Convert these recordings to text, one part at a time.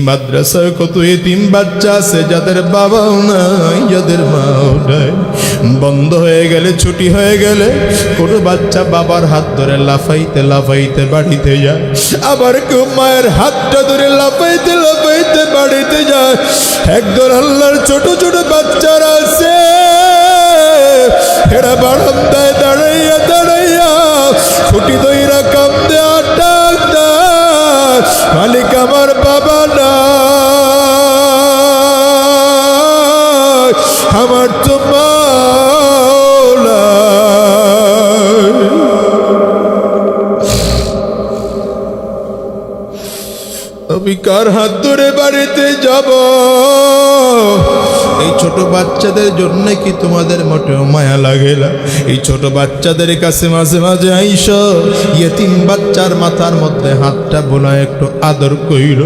মাদ্রাসায় কত এতিম বাচ্চা আছে যাদের বাবাও নাই, যাদের মাও নাই। বন্ধ হয়ে গেলে, ছুটি হয়ে গেলে কোনো বাচ্চা বাবার হাত ধরে লাফাইতে লাফাইতে বাড়িতে যায়, আবার কেউ মায়ের হাতটা ধরে লাফাইতে লাফাইতে বাড়িতে যায়। একদল আল্লাহর ছোট ছোট বাচ্চারা আছে, এরা বারান্দায় দাঁড়াইয়া দাঁড়াইয়া ছুটি দইরা কান্দে আর ডাক দেয়, মালিক আমার বাবা না, আমার তো মাওলা। আমি কার হাত ধরে বাড়িতে যাব? এই ছোট বাচ্চাদের জন্য কি তোমাদের মোটেও মায়া লাগে না? এই ছোট বাচ্চাদের কাছে মাঝে মাঝে আইসো, ইয়েতিম বাচ্চার মাথার মধ্যে হাতটা বোলায় একটু আদর কইর,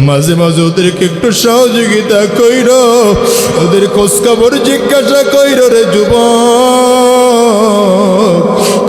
মাঝে মাঝে ওদেরকে একটু সহযোগিতা কইর, ওদের খোঁজখবর জিজ্ঞাসা কইর রে যুবক।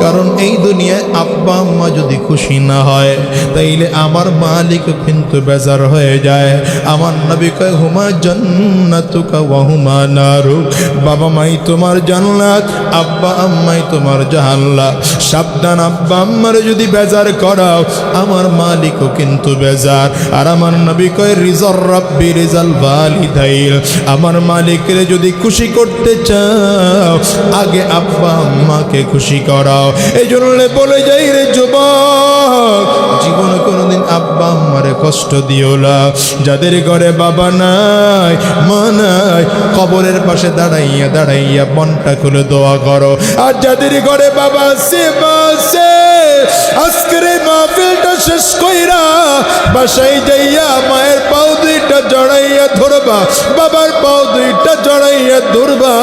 কারণ এই দুনিয়ায় আব্বা আম্মা যদি খুশি না হয় তাইলে আমার মালিক কিন্তু বেজার হয়ে যায়। আমার নবী কয় হুমা জান্নাতুকা ওয়া হুমা নারুক, বাবা মাই তোমার জান্নাত, আব্বা আম্মাই তোমার জাহান্নাম। সাবধান, আব্বা আম্মার যদি বেজার করাও আমার মালিকও কিন্তু বেজার। আর আমার নবী কয় রিজার রাব্বি রিজাল ওয়ালিদাইন, আমার মালিকের যদি খুশি করতে চাও আগে আব্বা আম্মাকে খুশি করাও। এই জন্য বলে যাই রে যুবক, জীবনে কোনোদিন আব্বা আম্মারে কষ্ট দিও না। যাদের ঘরে বাবা নাই মা নাই, কবরের পাশে দাঁড়াইয়া দাঁড়াইয়া মনটা খুলে দোয়া করো। আর যাদের ঘরে বাবা আছে মা আছে, আজকের এই মাহফিলটা শেষ কইরা বাসায় যাইয়া মায়ের পাও দুইটা জড়াইয়া ধরবা, বাবার পাও দুইটা জড়াইয়া ধরবা,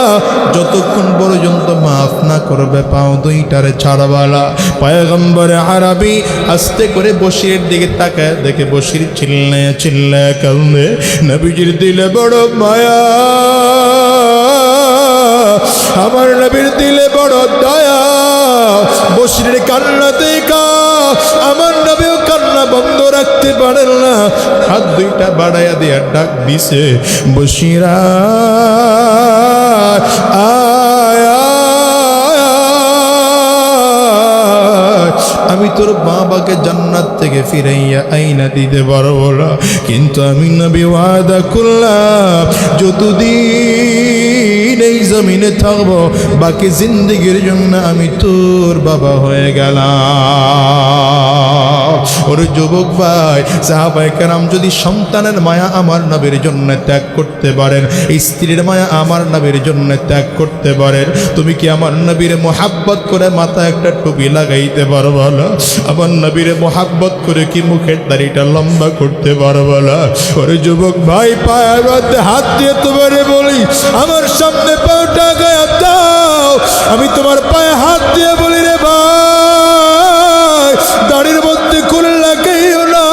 যতক্ষণ পর্যন্ত মাফ না করবে পাও দুইটারে ছাড়বালা। পয়গম্বর আরবি আস্তে করে বশিরের দিকে তাকায়, দেখে বশির চিল্লায় চিল্লায় কান্দে। নবীজির দিলে বড় মায়া, আমার নবীর দিলে বড় দয়া। বশিরের কান্না দেখা আমার নবীও কান্না বন্ধ রাখতে পারেন না, হাত দুইটা বাড়াইয়া দিয়া ডাক দিছে, বশিরা আয়া, আমি তোর বাবাকে জান্নাত থেকে ফিরাইয়া আইনা দিতে পারবো না, কিন্তু আমি নবী ওয়াদা করলাম যতদিন এই জমিনে থাকবো বাকি জিন্দেগির জন্য আমি তোর বাবা হয়ে গেলাম। ওর যুবক ভাই, সাহাবায়ে কেরাম যদি সন্তানের মায়া আমার নবীর জন্য ত্যাগ করতে পারেন, স্ত্রীর মায়া আমার নবীর জন্য ত্যাগ করতে পারেন, তুমি কি আমার নবীর মোহাব্বত করে মাথায় একটা টুপি লাগাইতে পারবো না? আমার নবীর মোহাব্বত করে কি মুখের দাড়িটা লম্বা করতে পারবো না? ওরে যুবক ভাই, পায়ের মধ্যে হাত দিয়ে তোমারে বলি, আমার সামনে পাওটা গায়ে দাও, আমি তোমার পায়ে হাত দিয়ে বলি রে ভাই, দাড়ির মধ্যে খুল লাগাইও না।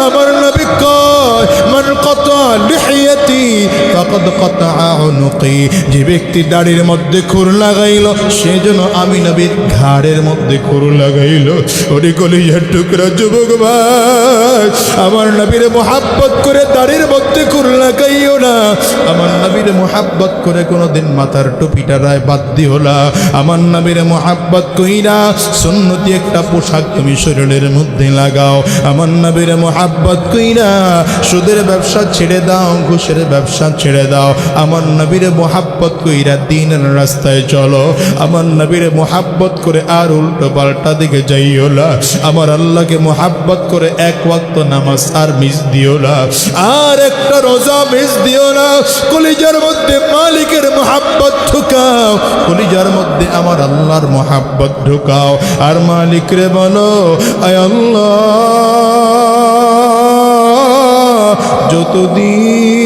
আমার নবী কয় মান কাতা লিহিয়াতি ফাকাদ কাতা উনুকি, যে ব্যক্তি দাড়ির মধ্যে খুর লাগাইল সে যেন আমি নবীর ঘাড়ের মধ্যে খুর লাগাইল। ওরে কলিজার টুকরা যুবক ভাই, আমার নবীর মোহাব্বত করে দাড়ির মধ্যে খুর লাগাইও না, আমার নবীর মোহাব্বত করে কোনোদিন মাথার টুপিটা রায় বাদ দিও না। আমার নবীর মোহাব্বত কইরা সুন্নতি একটা পোশাক তুমি শরীরের মধ্যে লাগাও। আমার নবীর মোহাব্বত কইরা সুদের ব্যবসা ছেড়ে দাও, ঘুষের ব্যবসা ছেড়ে দাও। আমার নবীর মোহাব্বত কইরা দ্বীনের রাস্তায় চলো। আমার নবীর মোহাব্বত করে আর উল্টো পাল্টা দিকে যাইও না। আমার আল্লাহকে মোহাব্বত করে এক ওয়াক্ত নামাজ আর মিস দিও না, আর একটা রোজা মিস দিও না। কলিজার মধ্যে মালিকের মোহাব্বত ঢুকাও, কলিজার মধ্যে আমার আল্লাহর মোহাব্বত ঢুকাও। আর মালিক রে বলো, আয় আল্লাহ, যতদিন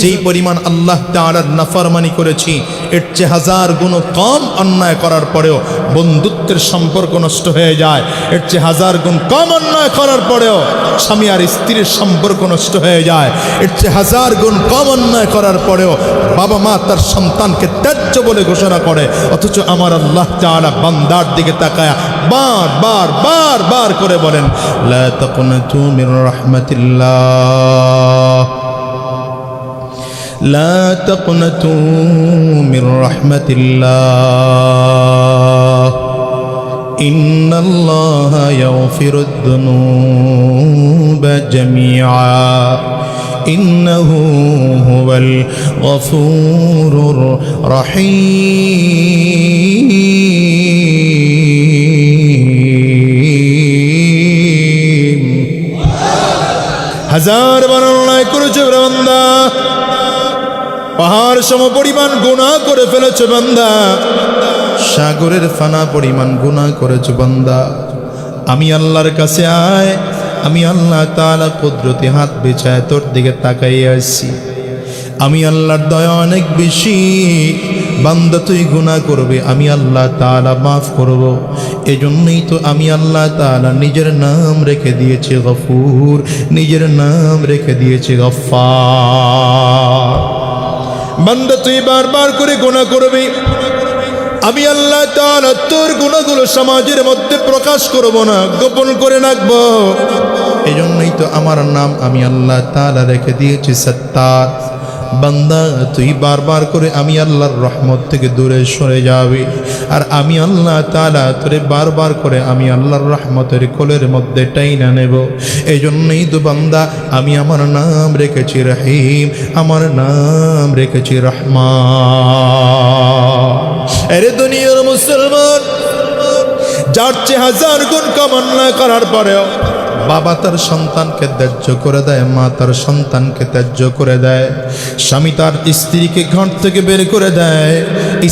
যেই পরিমাণ আল্লাহ তাআলার নাফরমানি করেছি এর চেয়ে হাজার গুণ কম অন্যায় করার পরেও বন্ধুত্বের সম্পর্ক নষ্ট হয়ে যায়, এর চেয়ে হাজার গুণ কম অন্যায় করার পরেও স্বামী আর স্ত্রীর সম্পর্ক নষ্ট হয়ে যায়, এর চেয়ে হাজার গুণ কম অন্যায় করার পরেও বাবা মা তার সন্তানকে ত্যায্য বলে ঘোষণা করে। অথচ আমার আল্লাহ তাআলা বান্দার দিকে তাকায়া বার বার বার বার করে বলেন, লা তাকুনাতু মির রাহমাতিল্লাহ, লা তাকুনাতু মির রাহমাতিল্লাহ, ইন্নাল্লাহা ইয়াগফিরুদ যুনুবা জামিআ, ইন্নাহু হুয়াল গফুরুর রহিম। হাজার বার অন্যায় করেছে বান্দা, পাহাড় সম পরিমাণ গুনাহ করে ফেলেছে বান্দা, সাগরের ফানা পরিমাণ গুনাহ করেছে বান্দা। আমি আল্লাহর কাছে আয়, আমি আল্লাহ তাআলা কুদরতি হাত বিছায় তোর দিকে তাকাইয়ে আসছি। আমি আল্লাহর দয়া অনেক বেশি, বান্দা তুই গুনাহ করবে, আমি আল্লাহ তাআলা মাফ করব। এজন্যই তো আমি আল্লাহ তাআলা নিজের নাম রেখে দিয়েছি গফুর, নিজের নাম রেখে দিয়েছি গফফার। বান্দা তুই বারবার করে গুনাহ করবি, আমি আল্লাহ তাআলা তোর গুনাহগুলো সমাজের মধ্যে প্রকাশ করব না, গোপন করে রাখব। এজন্যই তো আমার নাম আমি আল্লাহ তাআলা রেখে দিয়েছি সত্তার। বান্দা তুই বারবার করে আমি আল্লাহর রহমত থেকে দূরে সরে যাবি, আর আমি আল্লাহ তাআলা তোরে বারবার করে আমি আল্লাহর রহমতের কোলের মধ্যে টাইনা নেব। এই জন্যই তো বান্দা আমি আমার নাম রেখেছি রহিম, আমার নাম রেখেছি রহমান। আরে দুনিয়ার মুসলমান, যার চেয়ে হাজার গুণ কামান্না করার পরেও বাবা তার সন্তানকে ত্যায্য করে দেয়, মা তার সন্তানকে ত্যায্য করে দেয়, স্বামী তার স্ত্রীকে ঘর থেকে বের করে দেয়,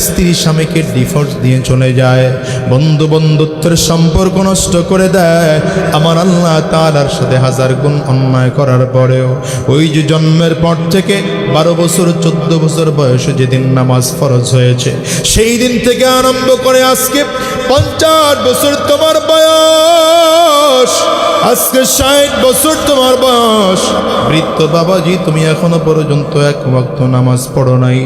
স্ত্রী স্বামীকে ডিভোর্স দিয়ে চলে যায়, বন্ধু বন্ধুত্বের সম্পর্ক নষ্ট করে দেয়। আমার আল্লাহ তাআলার সাথে হাজার গুণ অন্যায় করার পরেও ওই যে জন্মের পর থেকে 12 বছর 14 বছর বয়সে যেদিন নামাজ ফরজ হয়েছে, সেই দিন থেকে আরম্ভ করে আজকে 50 বছর তোমার বয়স, আজকে 60 বছর তোমার বয়স, বৃদ্ধ বাবাজি তুমি এখনো পর্যন্ত এক ওয়াক্ত নামাজ পড়ো নাই,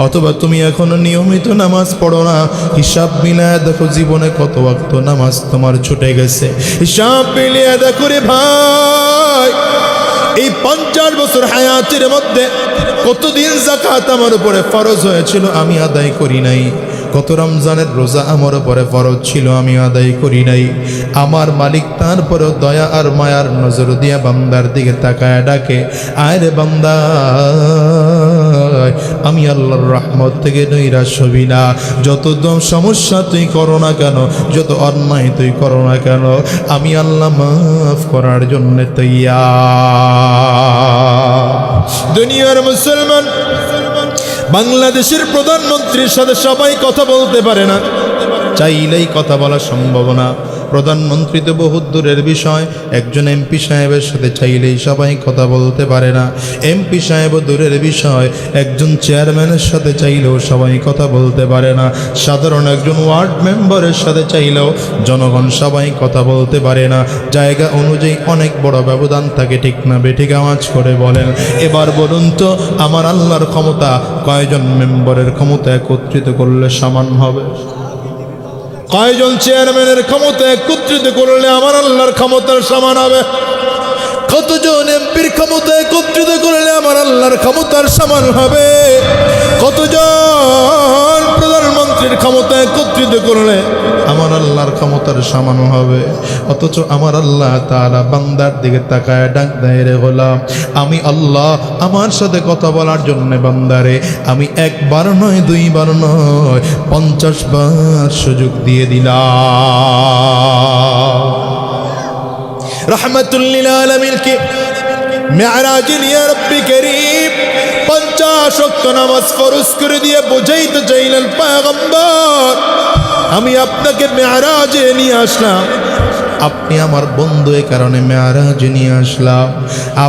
অথবা তুমি এখনো নিয়মিত নামাজ পড়ো না। হিসাব মিলায় দেখো জীবনে কত ওয়াক্ত নামাজ তোমার ছুটে গেছে, হিসাব মিলিয়ে দেখো রে ভাই। এই 50 বছর হায়াতের মধ্যে কতদিন যাকাত আমার উপরে ফরজ হয়েছিল আমি আদায় করি নাই, কত রমজানের রোজা আমার উপরে ফরজ ছিল আমি আদায় করি নাই। আমার মালিক তারপরেও দয়া আর মায়ার নজর দিয়া বান্দার দিকে তাকায় ডাকে, আয় রে বান্দা, আমি আল্লাহর রহমত থেকে নৈরাশ হবি না। যত সমস্যা তুই করো না কেন, যত অন্যায় তুই করো না কেন, আমি আল্লাহ মাফ করার জন্য তৈয়ার। দুনিয়ার মুসলমান, বাংলাদেশের প্রধানমন্ত্রীর সাথে সবাই কথা বলতে পারে না, চাইলেই কথা বলা সম্ভব না। প্রধানমন্ত্রী তো বহুত দূরের বিষয়, একজন এমপি সাহেবের সাথে চাইলেই সবাই কথা বলতে পারে না। এমপি সাহেবও দূরের বিষয়, একজন চেয়ারম্যানের সাথে চাইলেও সবাই কথা বলতে পারে না। সাধারণ একজন ওয়ার্ড মেম্বারের সাথে চাইলেও জনগণ সবাই কথা বলতে পারে না। জায়গা অনুযায়ী অনেক বড় ব্যবধান থাকে, ঠিক না বেঠিক? আওয়াজ করে বলেন। এবার বলুন তো, আমার আল্লাহর ক্ষমতা কয়জন মেম্বারের ক্ষমতা একত্রিত করলে সমান হবে? কয়জন চেয়ারম্যানের ক্ষমতা একত্রিত করলে আমার আল্লাহর ক্ষমতার সমান হবে? কতজন এমপির ক্ষমতা একত্রিত করলে আমার আল্লাহর ক্ষমতার সমান হবে? কতজন প্রধানমন্ত্রীর ক্ষমতা একত্রিত করলে আমার আল্লাহর ক্ষমতার সমান হবে? অথচ আমার আল্লাহ তাআলা বান্দার দিকে তাকায় ডাক দেয়, রে গোলাম, আমি আল্লাহ আমার সাথে কথা বলার জন্য বান্দারে আমি একবার নয়, দুইবার নয়, 50 বার সুযোগ দিয়ে দিলাম। রহমাতুল লিল আলামিন কে মেরাজ নিয়ে রব্বি করিম 50 ওয়াক্ত নামাজ ফরজ করে দিয়ে বোঝাইতে চাইলেন, পয়গম্বর আমি আপনাকে মেরাজে নিয়ে আসলাম, আপনি আমার বন্ধু, এ কারণে মেয়ারাজে নিয়ে আসলাম।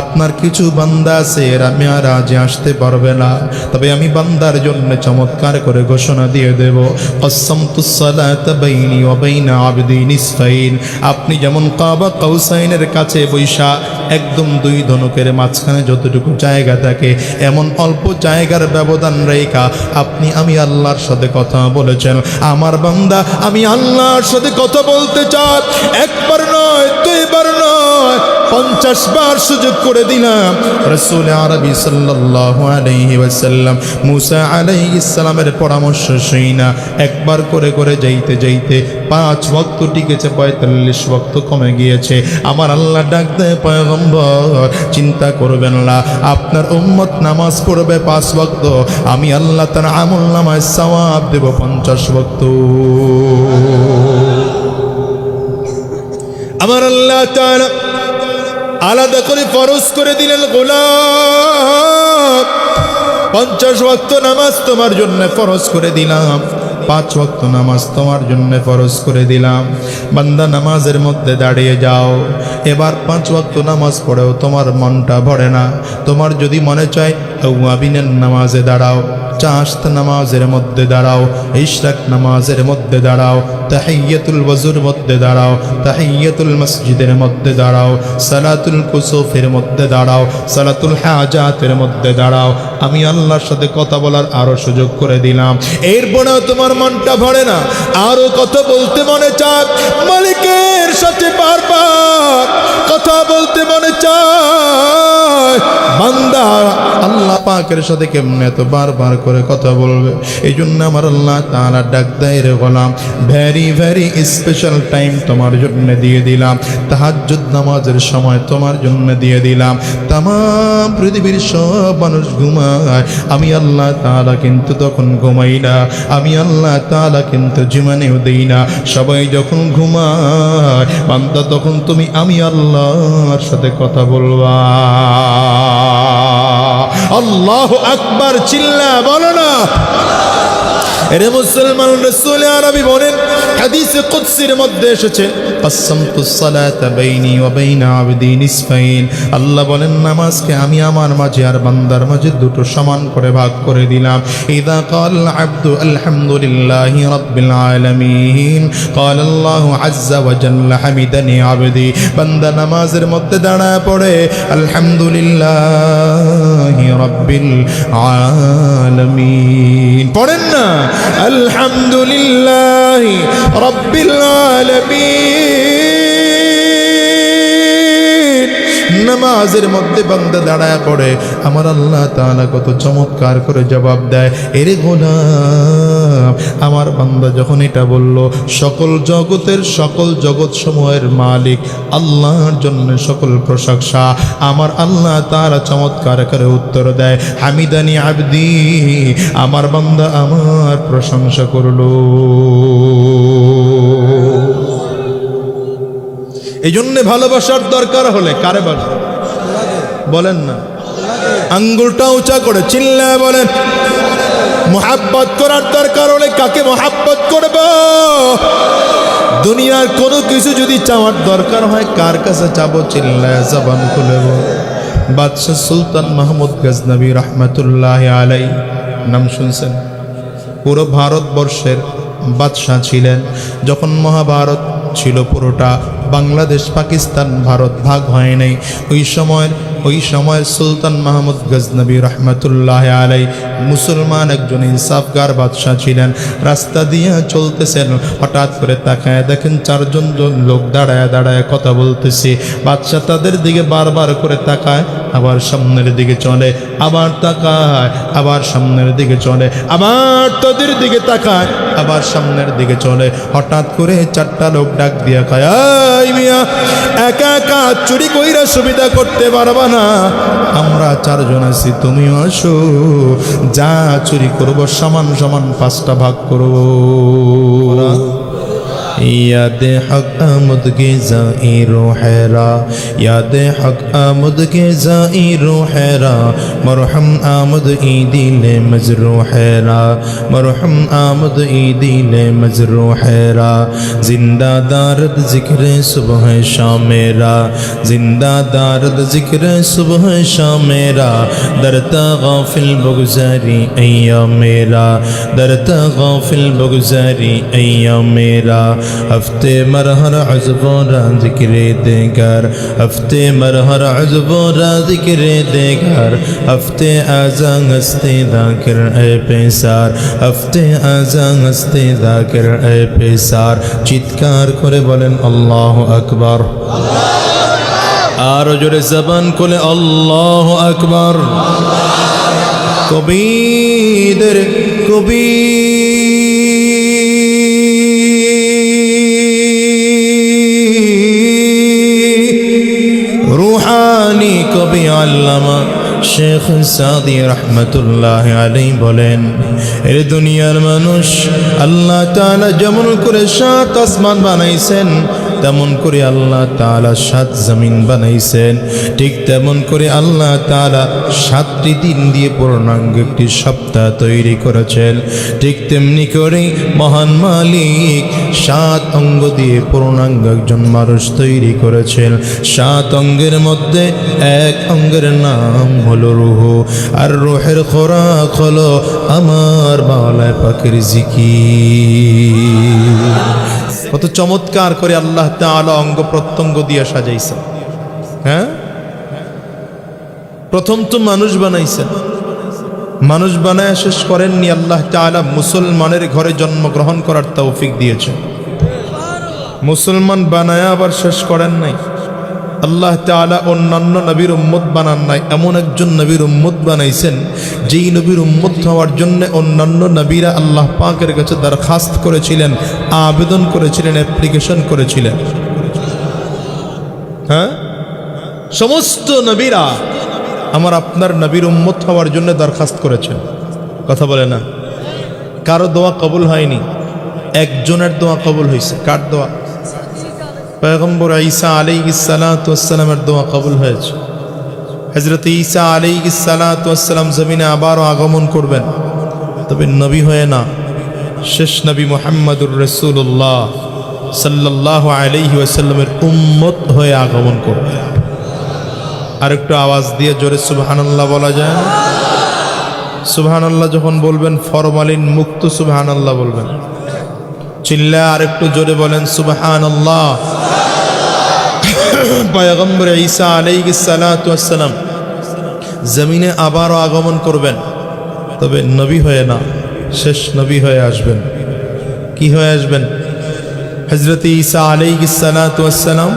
আপনার কিছু বান্দা আছে এরা মেয়ারাজে আসতে পারবে না, তবে আমি বান্দার জন্য চমৎকার করে ঘোষণা দিয়ে দেব, কসসমতুস সালাতা বাইনি ওয়া বাইনা আবদি নিসফাইন। আপনি যেমন কাবা কাউসাইনের কাছে বৈশা একদম দুই ধনুকের মাঝখানে যতটুকু জায়গা থাকে এমন অল্প জায়গার ব্যবধান রেখা আপনি আমি আল্লাহর সাথে কথা বলেছেন। আমার বান্দা আমি আল্লাহর সাথে কথা বলতে চাই, একবার নয়, দুইবার নয়, 50 বার সুযোগ করে দিলাম। রাসূল আরবি সাল্লাল্লাহু আলাইহি ওয়াসাল্লাম মুসা আলাইহিস সালামের পরামর্শ শুই না একবার করে করে যাইতে যাইতে 5 ওয়াক্ত টিকেছে, 45 ওয়াক্ত কমে গিয়েছে। আমার আল্লাহ ডাক দেয়, পয়গম্বর চিন্তা করবেন না, আপনার উম্মত নামাজ পড়বে 5 ওয়াক্ত, আমি আল্লাহ তার আমল নামায় সওয়াব দেব 50 ওয়াক্ত। আমার আল্লাহ তাআলা আলাদা করে ফরজ করে দিলেন, গোলাম 50 ওয়াক্ত নামাজ তোমার জন্য ফরজ করে দিলাম, 5 ওয়াক্ত নামাজ তোমার জন্য ফরজ করে দিলাম। বান্দা নামাজের মধ্যে দাঁড়িয়ে যাও। এবার 5 ওয়াক্ত নামাজ পড়েও তোমার মনটা ভরে না, তোমার যদি মনে চায় আওয়াবিনের নামাজে দাঁড়াও, চাশত নামাজের মধ্যে দাঁড়াও, ইশরাক নামাজের মধ্যে দাঁড়াও, তাহিয়াতুল ওযুর মধ্যে দাঁড়াও, তাহিয়াতুল মসজিদের মধ্যে দাঁড়াও, সালাতুল কুসুফের মধ্যে দাঁড়াও, সালাতুল হাজাতের মধ্যে দাঁড়াও, আমি আল্লাহর সাথে কথা বলার আরো সুযোগ করে দিলাম। এরপরেও তোমার মনটা ভরে না, আরো কথা বলতে মনে চায়, মালিকের সাথে বারবার কথা বলতে মনে চায়। বান্দা আল্লাহ পাকের সাথে কেমনে তো বারবার করে কথা বলবে? এই জন্য আমার আল্লাহ তাআলা ডাক দেয়, রে গোলাম ভেরি ভেরি স্পেশাল টাইম তোমার জন্য দিয়ে দিলাম, তাহাজ্জুদ নামাজের সময় তোমার জন্য দিয়ে দিলাম। তাম পৃথিবীর সব মানুষ ঘুমায়, আমি আল্লাহ তাআলা কিন্তু তখন ঘুমাই না, আমি আল্লাহ তাআলা কিন্তু জীবনেও দেই না। সবাই যখন ঘুমায় বান্দা তখন তুমি আমি আল্লাহর সাথে কথা বলবা। আল্লাহু আকবার, চিল্লা বলো না। এরে মুসলমান, রাসূল আরবি বলেন, হাদিসে কুদসির মধ্যে এসেছে, কসসমতুস সালাতা বাইনি ওয়া বাইনা আবদি নিসফাইন। আল্লাহ বলেন নামাজকে আমি আমার মাঝে আর বান্দার মাঝে দুটো সমান করে ভাগ করে দিলাম। ইযা ক্বাল আবদু আলহামদুলিল্লাহি রাব্বিল আলামিন ক্বাল আল্লাহু আযজা ওয়া জাল্লা হামিদানি আবদি। বান্দা নামাজের মধ্যে দাঁড়ায় পড়ে আলহামদুলিল্লাহি রাব্বিল আলামিন, পড়েন না আলহামদুলিল্লাহি রাব্বিল আলামিন। নামাজের মধ্যে বান্দা দাঁড়ায় পড়ে, আমার আল্লাহ তাআলা কত চমৎকার করে জবাব দেয়, এরে গোলাম আমার বান্দা যখন এটা বলল, সকল জগতের সকল জগৎ সমূহের মালিক আল্লাহর জন্য সকল প্রশংসা, আমার আল্লাহ তাআলা চমৎকার করে উত্তর দেয়, হামিদানি আবদি, আমার বান্দা আমার প্রশংসা করলো। এই জন্য ভালোবাসার দরকার হলে কারে বলেন না, আঙ্গুলটা উঁচা করে চিল্লায় বলেন, মোহাব্বত করার দরকার হলে কাকে মোহাব্বত করব? দুনিয়ার কোনো কিছু যদি চাওয়ার দরকার হয় কার কাছে চাবো? চিল্লায় জবান খুলে বল। বাদশাহ সুলতান মাহমুদ গজনবী রহমতুল্লাহ আলাই, নাম শুনছেন? পুরো ভারতবর্ষের বাদশাহ ছিলেন। যখন মহাভারত ছিল পুরোটা বাংলাদেশ পাকিস্তান ভারত ভাগ হয় নাই, ওই সময় সুলতান মাহমুদ গজনবী রহমতুল্লাহ আলাই মুসলমান একজন ইনসাফগার বাদশাহ ছিলেন। রাস্তা দিয়ে চলতেছেন, হঠাৎ করে তাকায় দেখেন 4 জন লোক দাঁড়ায় দাঁড়ায় কথা বলতেছে। বাদশাহ তাদের দিকে বারবার করে তাকায়, আবার সামনের দিকে চলে, আবার তাকায়, আবার সামনের দিকে চলে, আবার তাদের দিকে তাকায়, আবার সামনের দিকে চলে। হঠাৎ করে 4টা লোক ডাক দিয়া কয়, এই মিয়া একা একা চুরি কইরা সুবিধা করতে পারবা না? আমরা 4 জন আছি, তুমিও আসো, যা চুরি করব সমান সমান 5টা ভাগ করব। याद हक आमद के ज़ाइरो हैरा याद हक आमद के ज़ाइरो हैरा मरहम आमद ईदिल मजरू हैरा मरहम आमद ईदिल मजरू हैरा जिंदा दारद जिक्र सुबह शाम मेरा जिंदा दारद जिक्र सुबह शाम मेरा दरता गाफिल बगुजारी अय्या मेरा दरता गाफिल बगुजारी अय्या मेरा हफ्ते मरहर अज़बोरा जिक्रे देगर हफ्ते मरहर अज़बोरा जिक्रे देगर हफ्ते आज़ां हस्ते दाकिर ए पेसार हफ्ते आज़ां हस्ते दाकिर ए पेसार चित्कार करे बोलें अल्लाहु अकबर आरो जोरे ज़बान खोले अल्लाहु अकबर कबीर रूहानी कवि अल्लामा शेख सादी रहमतुल्लाह अलैहि बोलेन এর দুনিয়ার মানুষ আল্লাহ তাআলা যেমন করে সাত আসমান বানাইছেন তেমন করে আল্লাহ তাআলা সাত জমিন বানাইছেন ঠিক তেমন করে আল্লাহ তাআলা সাতটি দিন দিয়ে পূর্ণাঙ্গ একটি সপ্তাহ তৈরি করেছেন ঠিক তেমনি করে মহান মালিক সাত অঙ্গ দিয়ে পূর্ণাঙ্গ একজন মানুষ তৈরি করেছেন সাত অঙ্গের মধ্যে এক অঙ্গের নাম হলো রূহ আর রূহের খোরাক হলো আমার মাওলানা পাকের জিকির কত চমৎকার করে আল্লাহ তাআলা অঙ্গ প্রত্যঙ্গ দিয়ে সাজাইছেন হ্যাঁ প্রথম তো মানুষ বানাইছেন মানুষ বানায় শেষ করেননি আল্লাহ তাআলা মুসলমানের ঘরে জন্মগ্রহণ করার তৌফিক দিয়েছেন মুসলমান বানায় আবার শেষ করেন নাই আল্লাহ তাআলা অন্যান্য নবীর উম্মত বানান নাই এমন একজন নবীর উম্মত বানাইছেন যেই নবীর উম্মত হওয়ার জন্য অন্যান্য নবীরা আল্লাহ পাকের কাছে দরখাস্ত করেছিলেন আবেদন করেছিলেন অ্যাপ্লিকেশন করেছিলেন হ্যাঁ সমস্ত নবীরা আমার আপনার নবীর উম্মত হওয়ার জন্য দরখাস্ত করেছেন কথা বলে না কারো দোয়া কবুল হয়নি একজনের দোয়া কবুল হয়েছে কার দোয়া पैगम्बर ईसा अलैहिस्सलाम दुआ कबूल হয়েছে हजरत ईसा अलैहिस्सलाम जमीने आबारो आगमन करबेन तबे नबी हয়ে ना शेष नबी मुहम्मदुर रसूलुल्लाह सल्लल्लाहु अलैहि वसल्लमेर उम्मत হয়ে आगमन करबेन আরেকটু আওয়াজ দিয়ে জোরে সুবহানাল্লাহ বলা যায় না সুবহানাল্লাহ যখন বলবেন ফরমালিন মুক্ত সুবহানাল্লাহ বলবেন চিল্লা আরেকটু জোরে বলেন সুবহানাল্লাহ পয়গম্বর ঈসা আলাইহিস সালাতু ওয়াস সালাম জমিনে আবারও আগমন করবেন তবে নবী হয়ে না শেষ নবী হয়ে আসবেন কি হয়ে আসবেন হযরত ঈসা আলাইহিস সালাতু ওয়াস সালাম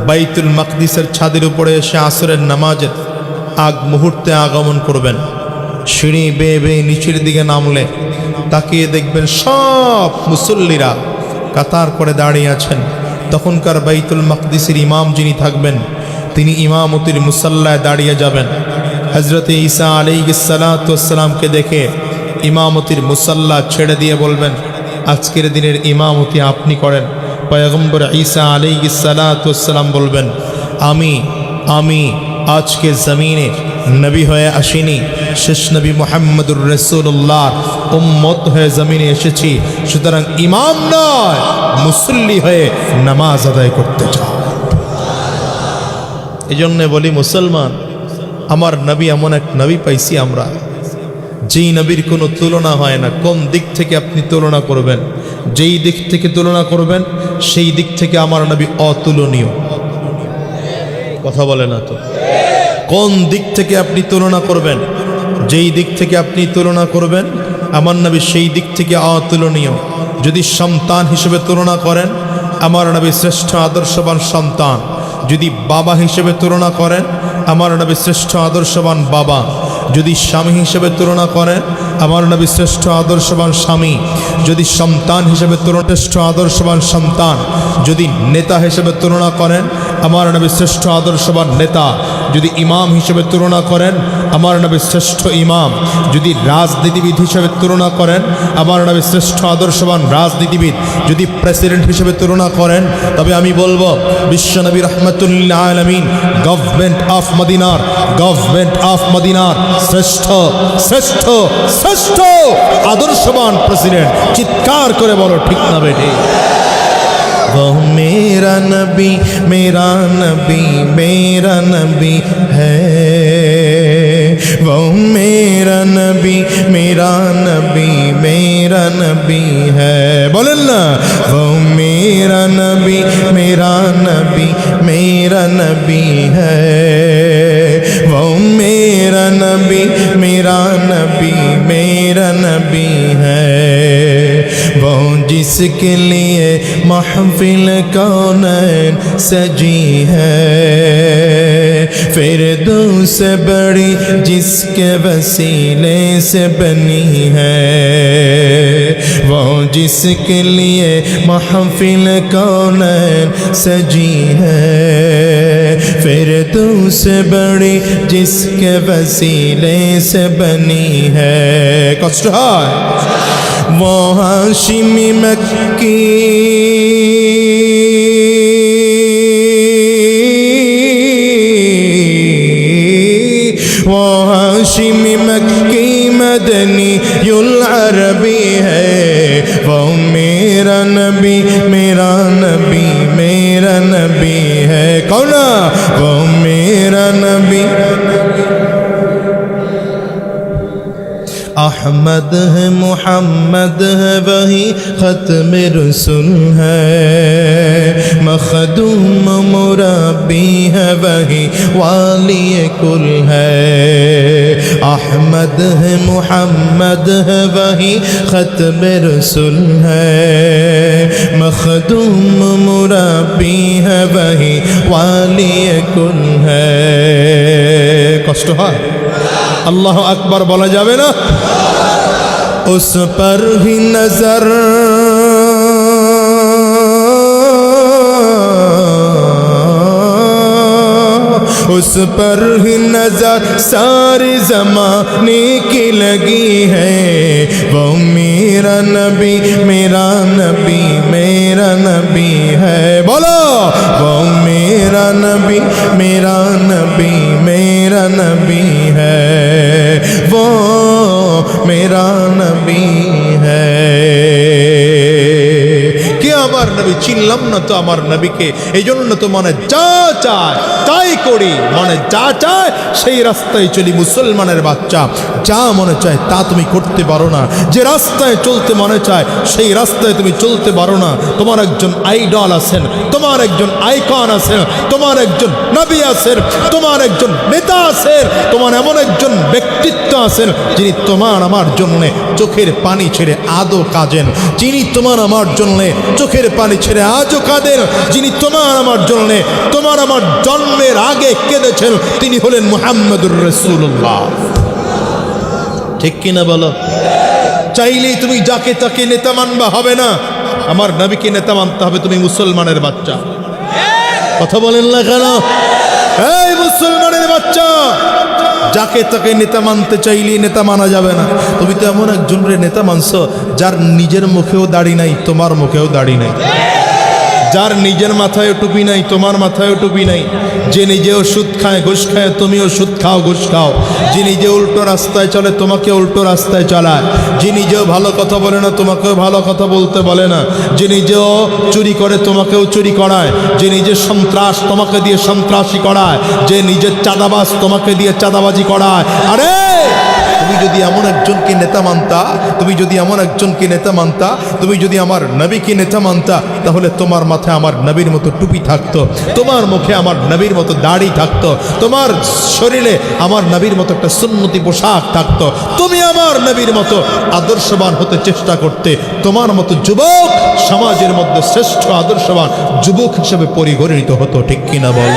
বাইতুল মাকদিসের ছাদের উপরে এসে আসরের নামাজের আগ মুহূর্তে আগমন করবেন সিঁড়ি বেয়ে বেয়ে নিচের দিকে নামলে তাকিয়ে দেখবেন সব মুসল্লিরা কাতার করে দাঁড়িয়ে আছেন তখনকার বাইতুল মাকদিসের ইমাম যিনি থাকবেন তিনি ইমামতির মুসাল্লায় দাঁড়িয়ে যাবেন হযরত ঈসা আলাইহিস সালাতু ওয়াস সালামকে দেখে ইমামতির মুসাল্লা ছেড়ে দিয়ে বলবেন আজকের দিনের ইমামতি আপনি করেন পয়গম্বর ঈসা আলাইহিস সালাতু ওয়াস সালাম বলবেন আমি আজকে জমিনে নবী হয়ে আসিনি শেষ নবী মুহাম্মদুর রাসূলুল্লাহ উম্মত হয়ে জমিনে এসেছি সুতরাং ইমাম নয় মুসল্লি হয়ে নামাজ আদায় করতে চাও এজন্য বলি মুসলমান আমার নবী এমন এক নবী পাইছি আমরা যেই নবীর কোনো তুলনা হয় না কোন দিক থেকে আপনি তুলনা করবেন যেই দিক থেকে তুলনা করবেন সেই দিক থেকে আমার নবী অতুলনীয় কথা বলে না তো কোন দিক থেকে আপনি তুলনা করবেন যেই দিক থেকে আপনি তুলনা করবেন আমার নবী সেই দিক থেকে অতুলনীয় যদি সন্তান হিসেবে তুলনা করেন আমার নবী শ্রেষ্ঠ আদর্শবান সন্তান যদি বাবা হিসেবে তুলনা করেন আমার নবী শ্রেষ্ঠ আদর্শবান বাবা যদি স্বামী হিসেবে তুলনা করেন আমার নবী শ্রেষ্ঠ আদর্শবান স্বামী যদি সন্তান হিসেবে তুলনা শ্রেষ্ঠ আদর্শবান সন্তান যদি নেতা হিসেবে তুলনা করেন আমার নবী শ্রেষ্ঠ আদর্শবান নেতা যদি ইমাম হিসেবে তুলনা করেন আমার নবী শ্রেষ্ঠ ইমাম, যদি রাজনীতিবিদ হিসেবে তুলনা করেন আমার নবী শ্রেষ্ঠ আদর্শবান রাজনীতিবিদ, যদি প্রেসিডেন্ট হিসেবে তুলনা করেন তবে আমি বলবো বিশ্বনবী রহমতুল্লাহ আলামিন গভর্নমেন্ট অফ মদিনার শ্রেষ্ঠ শ্রেষ্ঠ শ্রেষ্ঠ আদর্শবান প্রেসিডেন্ট। চিৎকার করে বলো ঠিক না বেঠে? वो मेरा नबी मेरा नबी मेरा नबी है, वो मेरा नबी मेरा नबी मेरा नबी है। बोलें ना, वो मेरा नबी मेरा नबी मेरा नबी है, वो मेरा नबी मेरा नबी मेरा नबी है, वो जिसके लिए महफिल कौनैन सजी है, फिरदौस से बड़ी जिसके वसीले से बनी है, वो जिसके लिए महफिल कौनैन सजी है, फिरदौस से बड़ी जिसके वसीले से बनी है। कष्ट है वो हाशिमी मक्की वो हाशिमी मक्की मदनी युल अरबी है, वो मेरा नबी मेरा नबी मेरा नबी है। कौन? वो मेरा नबी अहमद है मुहम्मद है वही ख़त्म रसूल है, मखदूम मुरब्बी है वही वाली कुल है, अहमद है मुहम्मद है वही ख़त्म रसूल है, मखदूम मुरब्बी है वही वाली कुल है। कष्ट है अल्लाह अकबर बोला जावे ना? उस पर ही नजर उस पर ही नजर सारे ज़माने की लगी है, वो मेरा नबी मेरा नबी मेरा नबी है। बोलो, वो मेरा नबी मेरा नबी मेरा नबी है, वो मेरा नबी है। কে আমার নবী? চিনলাম না তো আমার নবীকে, এই জন্য তো মনে যা চায় তাই করি, মনে যা চায় সেই রাস্তায় চলি। মুসলমানের বাচ্চা, যা মনে চায় তা তুমি করতে পারো না। যে রাস্তায় চলতে মনে চায় সেই রাস্তায় তুমি চলতে পারো না। তোমার একজন আইডল আছেন, তোমার একজন আইকন আছেন, তোমার একজন নবী আছেন, তোমার একজন নেতা আছেন, তোমার এমন একজন ব্যক্তিত্ব আছেন যিনি তোমার আমার জন্য চোখের পানি ছেড়ে আদৌ কাঁদেন, যিনি তোমার আমার জন্য চোখের পানি ছেড়ে আজও কাঁদেন, যিনি তোমার আমার জন্য তোমার আমার জন্মের আগে কেঁদেছেন, তিনি হলেন মুহাম্মদুর রাসূলুল্লাহ। ঠিক কিনা বলো? চাইলেই তুমি যাকে তাকে নেতা মানবা হবে না, আমার নবীকে নেতা মানতে হবে। তুমি মুসলমানের বাচ্চা, কথা বলেন না কেন? এই মুসলমানের বাচ্চা, যাকে তাকে নেতা মানতে চাইলেই নেতা মানা যাবে না। তুমি তো এমন একজনের নেতা মানছো যার নিজের মুখেও দাড়ি নাই, তোমার মুখেও দাড়ি নাই, যার নিজের মাথায় টুপি নাই, তোমার মাথায় টুপি নাই, যে নিজেও সুদ খায় ঘুষ খায়, তুমিও সুদ খাও ঘুষ খাও, যে নিজে উল্টো রাস্তায় চলে তোমাকে উল্টো রাস্তায় চালায়, যে নিজেও ভালো কথা বলে না তোমাকেও ভালো কথা বলতে বলে না, যে নিজেও চুরি করে তোমাকেও চুরি করায়, যে নিজে সন্ত্রাস তোমাকে দিয়ে সন্ত্রাসী করায়, যে নিজের চাঁদাবাজ তোমাকে দিয়ে চাঁদাবাজি করায়। আরে তুমি যদি এমন একজনকে নেতা মানতা, তুমি যদি এমন একজনকে নেতা মানতা, তুমি যদি আমার নবীকে নেতা মানতা, তাহলে তোমার মাথায় আমার নবীর মতো টুপি থাকতো, তোমার মুখে আমার নবীর মতো দাড়ি থাকতো, তোমার শরীরে আমার নবীর মতো একটা সুন্নতি পোশাক থাকতো, তুমি আমার নবীর মতো আদর্শবান হতে চেষ্টা করতে, তোমার মতো যুবক সমাজের মধ্যে শ্রেষ্ঠ আদর্শবান যুবক হিসেবে পরিগণিত হতো। ঠিক কিনা বল?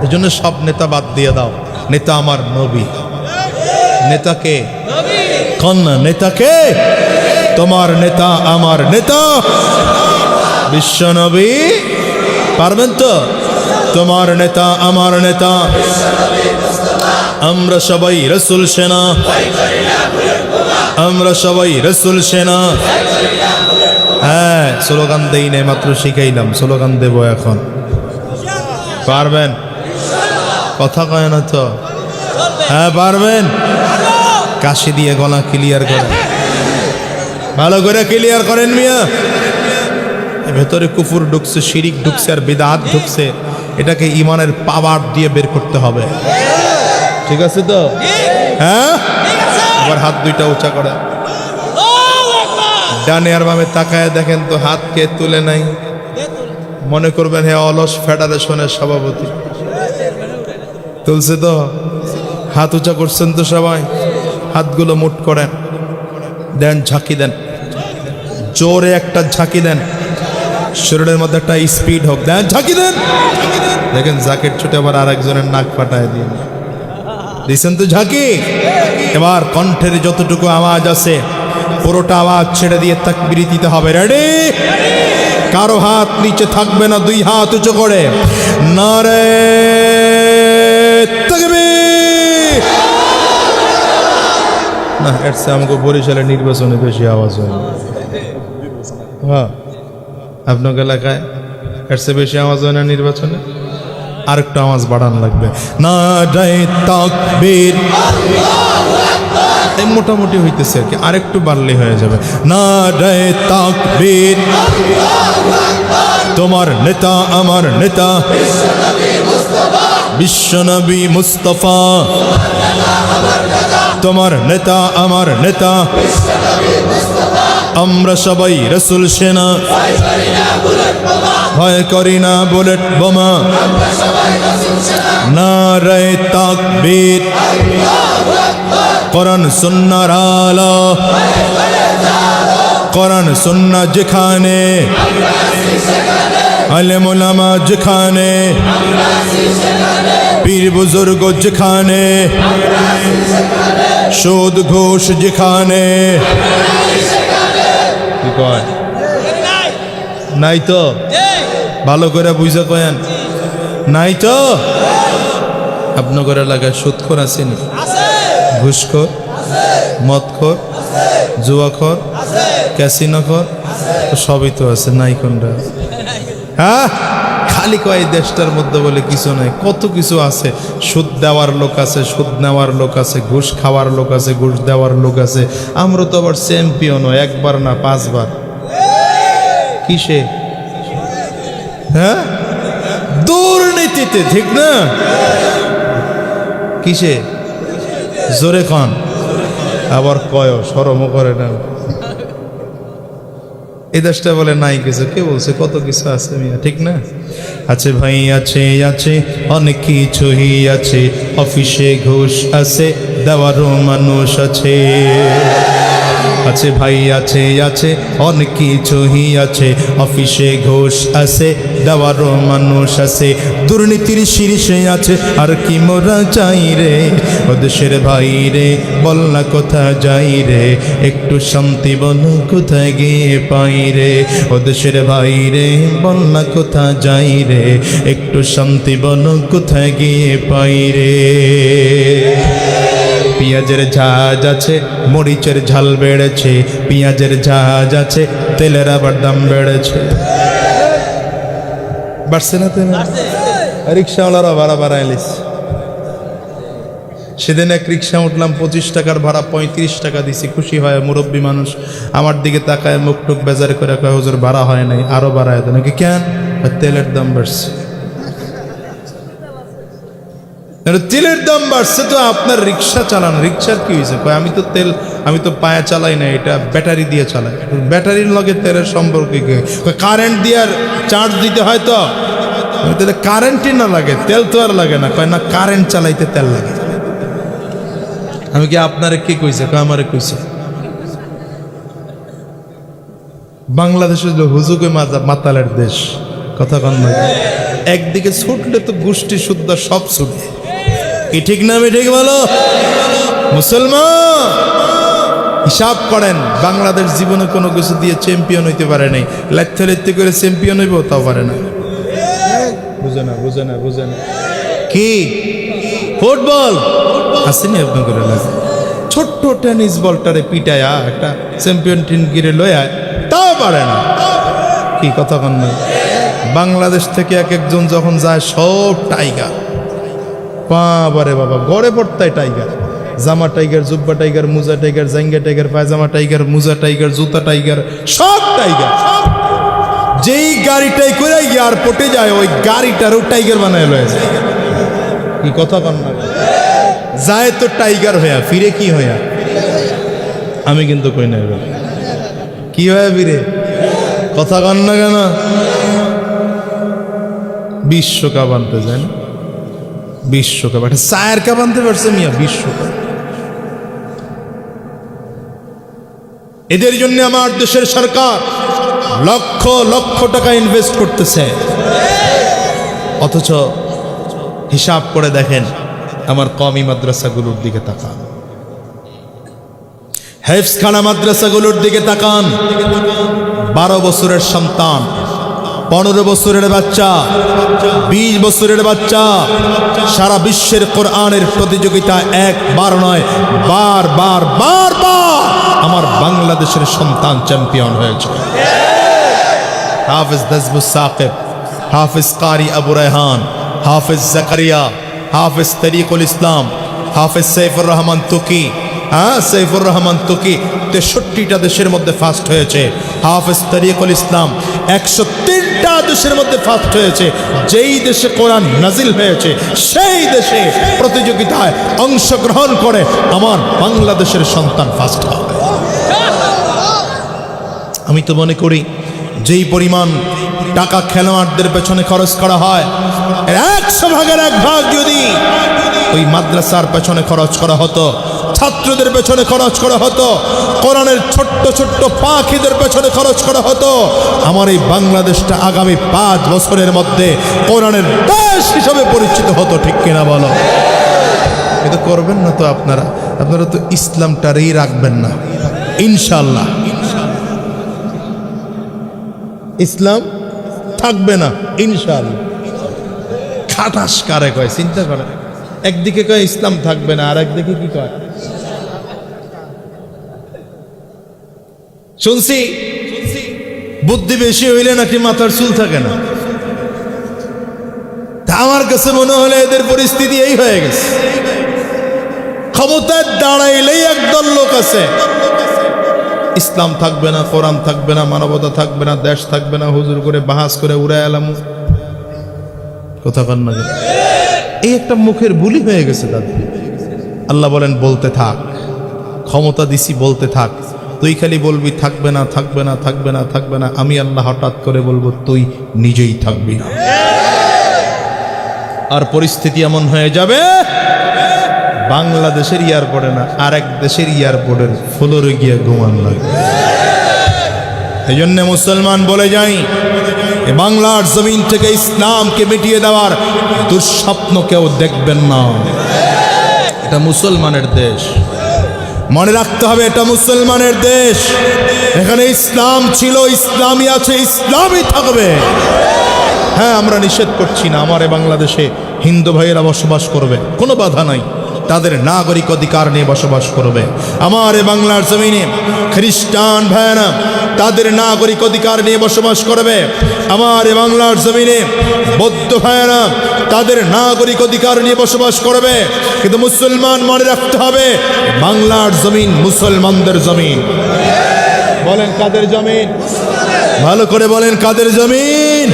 এই জন্য সব নেতা বাদ দিয়ে দাও, নেতা আমার নবী। নেতাকে কন্যা, নেতাকে তোমার নেতা আমার নেতা বিশ্ব নবী। পারবেন তো? তোমার নেতা আমার নেতা, আমরা সবাই রসুল সেনা, আমরা সবাই রসুল সেনা। হ্যাঁ, স্লোগান দেই নাই, মাত্র শিখাইলাম, স্লোগান দেব এখন। পারবেন? কথা কয় না তো? হ্যাঁ পারবেন? কাশি দিয়ে গলা ক্লিয়ার করেন, ভালো করে ক্লিয়ার করেন মিয়া। ভেতরে কুফুর ঢুকছে, শিরিক ঢুকছে, আর বিদআত ঢুকছে। এটাকে ইমানের পাওয়ার দিয়ে বের করতে হবে। ঠিক আছে তো? হ্যাঁ, আবার হাত দুইটা উঁচা করে, ডানে আর বামে তাকায় দেখেন তো হাত কে তুলে নাই। মনে করবেন হে অলস ফেডারেশনের সভাপতি তুলছে তো। হাত উঁচা করছেন তো সবাই, হাতগুলো মুঠ করেন, দেন ঝাঁকি দেন, জোরে একটা ঝাঁকি দেন, শরীরের মধ্যে একটা স্পিড হোক, দেন ঝাঁকি দেন। দেখেন জ্যাকেট ছুটে আবার আর একজনের নাক ফাটায় দিয়ে দিয়েছেন তো ঝাঁকি। এবার কণ্ঠের যতটুকু আওয়াজ আছে পুরোটা আওয়াজ ছেড়ে দিয়ে তাকবীর দিতে হবে। রেডি? কারো হাত নিচে থাকবে না, দুই হাত উঁচু করে নারে তাকবীর। না, এর চেয়ে আমাকে বরিশালের নির্বাচনে বেশি আওয়াজ হয়। হ্যাঁ, আপনার এলাকায় এর চেয়ে বেশি আওয়াজ হয় না নির্বাচনে? আরেকটু আওয়াজ বাড়ানো লাগবে। নারে তাকবীর, এই মোটামুটি হইতেছে আর কি, আরেকটু বাড়লে হয়ে যাবে। নারে তাকবীর, তোমার নেতা আমার নেতা বিশ্বনবী মুস্তাফা, তোমার নেতা আমার নেতা, আমরা সবাই রসুল সেনা, ভয় করি না বুলেট বোমা। নারে তাকবীর, কোরআন সুন্নাহর আলো, কোরআন সুন্নাহ যেখানে, আলেম ওলামা যেখানে, পীর বুজুর্গ যেখানে, সুদ ঘুষ যেখানে। কি কয়? নাই তো? ভালো করে বুঝে কয়েন, নাই তো? আপনাদের এলাকায় সুদখোর আছেন? ঘুষখোর, মদখোর, জুয়াখোর, ক্যাসিনোখোর, সবই তো আছে, নাই কোনটা? হ্যাঁ, খালি কয় দেশটার মধ্যে বলে কিছু নাই, কত কিছু আছে। সুদ দেওয়ার লোক আছে, সুদ নেওয়ার লোক আছে, ঘুষ খাওয়ার লোক আছে, ঘুষ দেওয়ার লোক আছে। আমরা তো আবার চ্যাম্পিয়ন, একবার না 5 বার। কিসে? হ্যাঁ, দুর্নীতিতে, ঠিক না? কিসে? জোরে খান, আবার কয় শরমও করে না। এই দেশটা বলে নাই কিছু, কে বলছে? কত কিছু আছে মিয়া, ঠিক না? আছে ভাই, আছে আছে অনেক কিছুই আছে, অফিসে ঘুষ আছে, দেওয়ারও মানুষ আছে। আছে ভাই, আছে আছে অনেক কিছুই আছে, অফিসে ঘুষ আছে, দেওয়ারও মানুষ আছে। দুর্নীতির শীর্ষে আছে আর কি মোরা চাই রে, ও দেশের ভাই রে বল না কোথা যাই রে, একটু শান্তি বল কোথায় গিয়ে পাই রে, ও দেশের ভাই রে বল না কোথা যাই রে, একটু শান্তি বল কোথায় গিয়ে পাই রে। পেঁয়াজের ঝাঁজ আছে, মরিচের ঝাল বেড়েছে, পেঁয়াজের ঝাঁজ আছে, তেলের আবার দাম বেড়েছে। বাড়ছে না তেল? রিক্সাওয়ালারা ভাড়া বাড়াইলিস। সেদিন এক রিক্সা উঠলাম, 25 টাকার ভাড়া 35 টাকা দিছি। খুশি হয় মুরব্বী মানুষ, আমার দিকে তাকায় মুখ টুক বেজার করে কয়, হুজুর ভাড়া হয় নাই, আরো বাড়ায় দেন। নাকি কেন? তেলের দাম বাড়ছে। তেলের দাম বাড়ছে তো আপনার রিক্সা চালান, রিক্সার কি হয়েছে? কয় আমি তো তেল, আমি তো পায়ে চালাই না, এটা ব্যাটারি দিয়ে চালাই। ব্যাটারির লগে তেলের সম্পর্ক কি? কারেন্ট দিয়ে আর চার্জ দিতে হয় তো, তাহলে কারেন্টই না লাগে, তেল তো আর লাগে না। কয় না, কারেন্ট চালাইতে তেল লাগে। আমি কি আপনারে কি কইছে? কয় আমারে কইছে। বাংলাদেশ হলো হুজুগে মাতালের দেশ, কথা কন না। একদিকে ছুটলে তো গোষ্ঠী শুদ্ধ সব ছুটে, কি ঠিক না? আমি ঠিক বলো মুসলমান, হিসাব করেন। বাংলাদেশ জীবনে কোনো কিছু দিয়ে চ্যাম্পিয়ন হইতে পারে নাই, লাইতে লাইতে করে চ্যাম্পিয়ন হইব তাও পারে না। বুঝ বুঝে না বুঝে না বুঝে না কি ফুটবল আসেনি আপনাদের এলাকায় ছোট্ট টেনিস বলটারে পিটায়া একটা চ্যাম্পিয়ন টিম গিরে লয়ায় তাও পারে না কি কথা কন না বাংলাদেশ থেকে এক একজন যখন যায় সব টাইগার বাবারে বাবা গড়ে পড়তায় টাইগার জামা টাইগার জুব্বা টাইগার মুজা টাইগার জাঙ্গা টাইগার পায়জামা টাইগার মুজা টাইগার জুতা টাইগার সব টাইগার যেই গাড়িটাই করে এয়ারপোর্টে যায় ওই গাড়িটারও টাইগার বানায় লয়ে যায় কি কথা কন না যায় তো টাইগার হইয়া ফিরে কি হইয়া আমি কিন্তু কই না এবার কি হইয়া ফিরে কথা কন না কেন বিশ্বকাপ আনতে যায় না বিশ্বকাপ একটা চায়ের কাপ আনতে পারছে মিয়া বিশ্বকাপ এদের জন্য আমার দেশের সরকার লক্ষ লক্ষ টাকা ইনভেস্ট করতেছে অথচ হিসাব করে দেখেন আমার কওমি মাদ্রাসাগুলোর দিকে তাকান হেফজখানা মাদ্রাসাগুলোর দিকে তাকান 12 বছরের সন্তান 15 বছরের বাচ্চা 20 বছরের বাচ্চা সারা বিশ্বের কোরআনের প্রতিযোগিতা একবার নয় বারবার বারবার আমার বাংলাদেশের সন্তান চ্যাম্পিয়ন হয়েছে হাফেজ দাসবুস সাকিব হাফেজ কারি আবু রায়হান হাফেজ জাকারিয়া হাফেজ তরিকুল ইসলাম হাফেজ সাইফুর রহমান তুকি সাইফুর রহমান তুকি 63টা দেশের মধ্যে ফার্স্ট হয়েছে হাফেজ তরিকুল ইসলাম 103টা দেশের মধ্যে ফার্স্ট হয়েছে যেই দেশে কোরআন নাজিল হয়েছে সেই দেশে প্রতিযোগিতায় অংশগ্রহণ করে আমার বাংলাদেশের সন্তান ফার্স্ট হবে আমি তো মনে করি যেই পরিমাণ টাকা খেলোয়াড়দের পেছনে খরচ করা হয় 100 ভাগের 1 ভাগ যদি ওই মাদ্রাসার পেছনে খরচ করা হতো ছাত্রদের পেছনে খরচ করা হতো কোরআনের ছোট্ট ছোট্ট পাখিদের পেছনে খরচ করা হতো আমার এই বাংলাদেশটা আগামী 5 বছরের মধ্যে কোরআনের দেশ হিসাবে পরিচিত হতো ঠিক কিনা বলো কিন্তু করবেন না তো আপনারা তো ইসলামটারই রাখবেন না ইনশাআল্লাহ ইসলাম থাকবে না ইনশাআল্লাহ খাটাস কারে কয় চিন্তা করে একদিকে কয় ইসলাম থাকবে না আর একদিকে কি কয় শুনছি বুদ্ধি বেশি হইলে নাকি মাথার চুল থাকে না আমার কাছে মনে হলে এদের পরিস্থিতি এই হয়ে গেছে ক্ষমতায় দাঁড়াইলেই একদল লোক আছে ইসলাম থাকবে না কোরআন থাকবে না মানবতা থাকবে না দেশ থাকবে না হুজুর করে বাহাস করে উড়ায় এলাম কথা কন না এই একটা মুখের বুলি হয়ে গেছে দাদা আল্লাহ বলেন বলতে থাক ক্ষমতা দিছি বলতে থাক তুই খালি বলবি থাকবে না থাকবে না থাকবে না থাকবে না আমি আল্লাহ হঠাৎ করে বলবো তুই নিজেই থাকবি না আর পরিস্থিতি এমন হয়ে যাবে বাংলাদেশের এয়ারপোর্টে না আরেক দেশের এয়ারপোর্টের ফ্লোরে গিয়ে ঘুমান লাগবে এই জন্য মুসলমান বলে যাই বাংলার জমিন থেকে ইসলামকে মিটিয়ে দেওয়ার দুঃস্বপ্ন কেউ দেখবেন না এটা মুসলমানের দেশ মনে রাখতে হবে এটা মুসলমানের দেশ এখানে ইসলাম ছিল ইসলামই আছে ইসলামই থাকবে হ্যাঁ আমরা নিষেধ করছি না আমার বাংলাদেশে হিন্দু ভাইয়েরা বসবাস করবে কোনো বাধা নাই তাদের নাগরিক অধিকার নিয়ে বসবাস করবে আমার বাংলার জমিনে খ্রিস্টান ভাইয়েরা তাদের নাগরিক অধিকার নিয়ে বসবাস করবে আমার বাংলার জমিনে বৌদ্ধ ভাইয়েরা তাদের নাগরিক অধিকার নিয়ে বসবাস করবে কিন্তু মুসলমান মনে রাখতে হবে বাংলার জমিন মুসলমানদের জমিন বলেন কাদের জমিন ভালো করে বলেন কাদের জমিন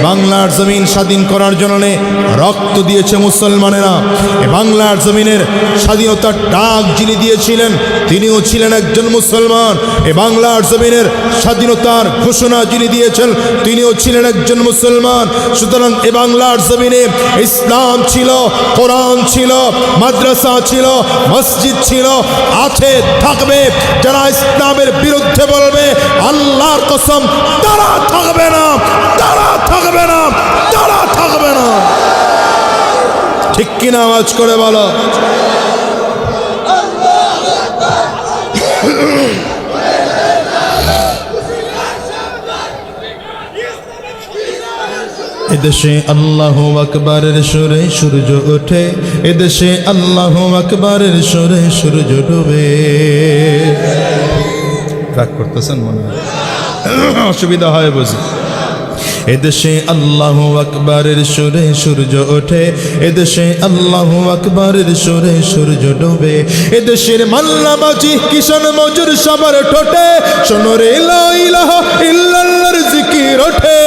বাংলার জমিন স্বাধীন করার জন্য রক্ত দিয়েছে মুসলমানেরা বাংলার জমিনের স্বাধীনতার ডাক যিনি দিয়েছিলেন তিনিও ছিলেন একজন মুসলমান বাংলার জমিনের স্বাধীনতার ঘোষণা যিনি দিয়েছেন তিনিও ছিলেন একজন মুসলমান সুতরাং বাংলার জমিনে ইসলাম ছিল কোরআন ছিল মাদ্রাসা ছিল মসজিদ ছিল আছে থাকবে যারা ইসলামের বিরুদ্ধে বলবে আল্লাহর কসম তারা থাকবে না তারা থাকবে না তারা থাকবে না ঠিক কিনা আওয়াজ করে বলো এদেশে আল্লাহু আকবারের সুরে সূর্য ওঠে, এদেশে আল্লাহু আকবারের সুরে সূর্য ডুবে। রাগ করতেছেন মনে হয়, অসুবিধা হয় বুঝি। এদেশে আল্লাহু আকবারের সুরে সূর্য ওঠে, এদেশে আল্লাহু আকবারের সুরে সূর্য ডুবে। এদেশের মাল্লা মাঝি কিষান মজুর সবার ঠোঁটে শোনো রে লা ইলাহা ইল্লাল্লাহর জিকির ওঠে।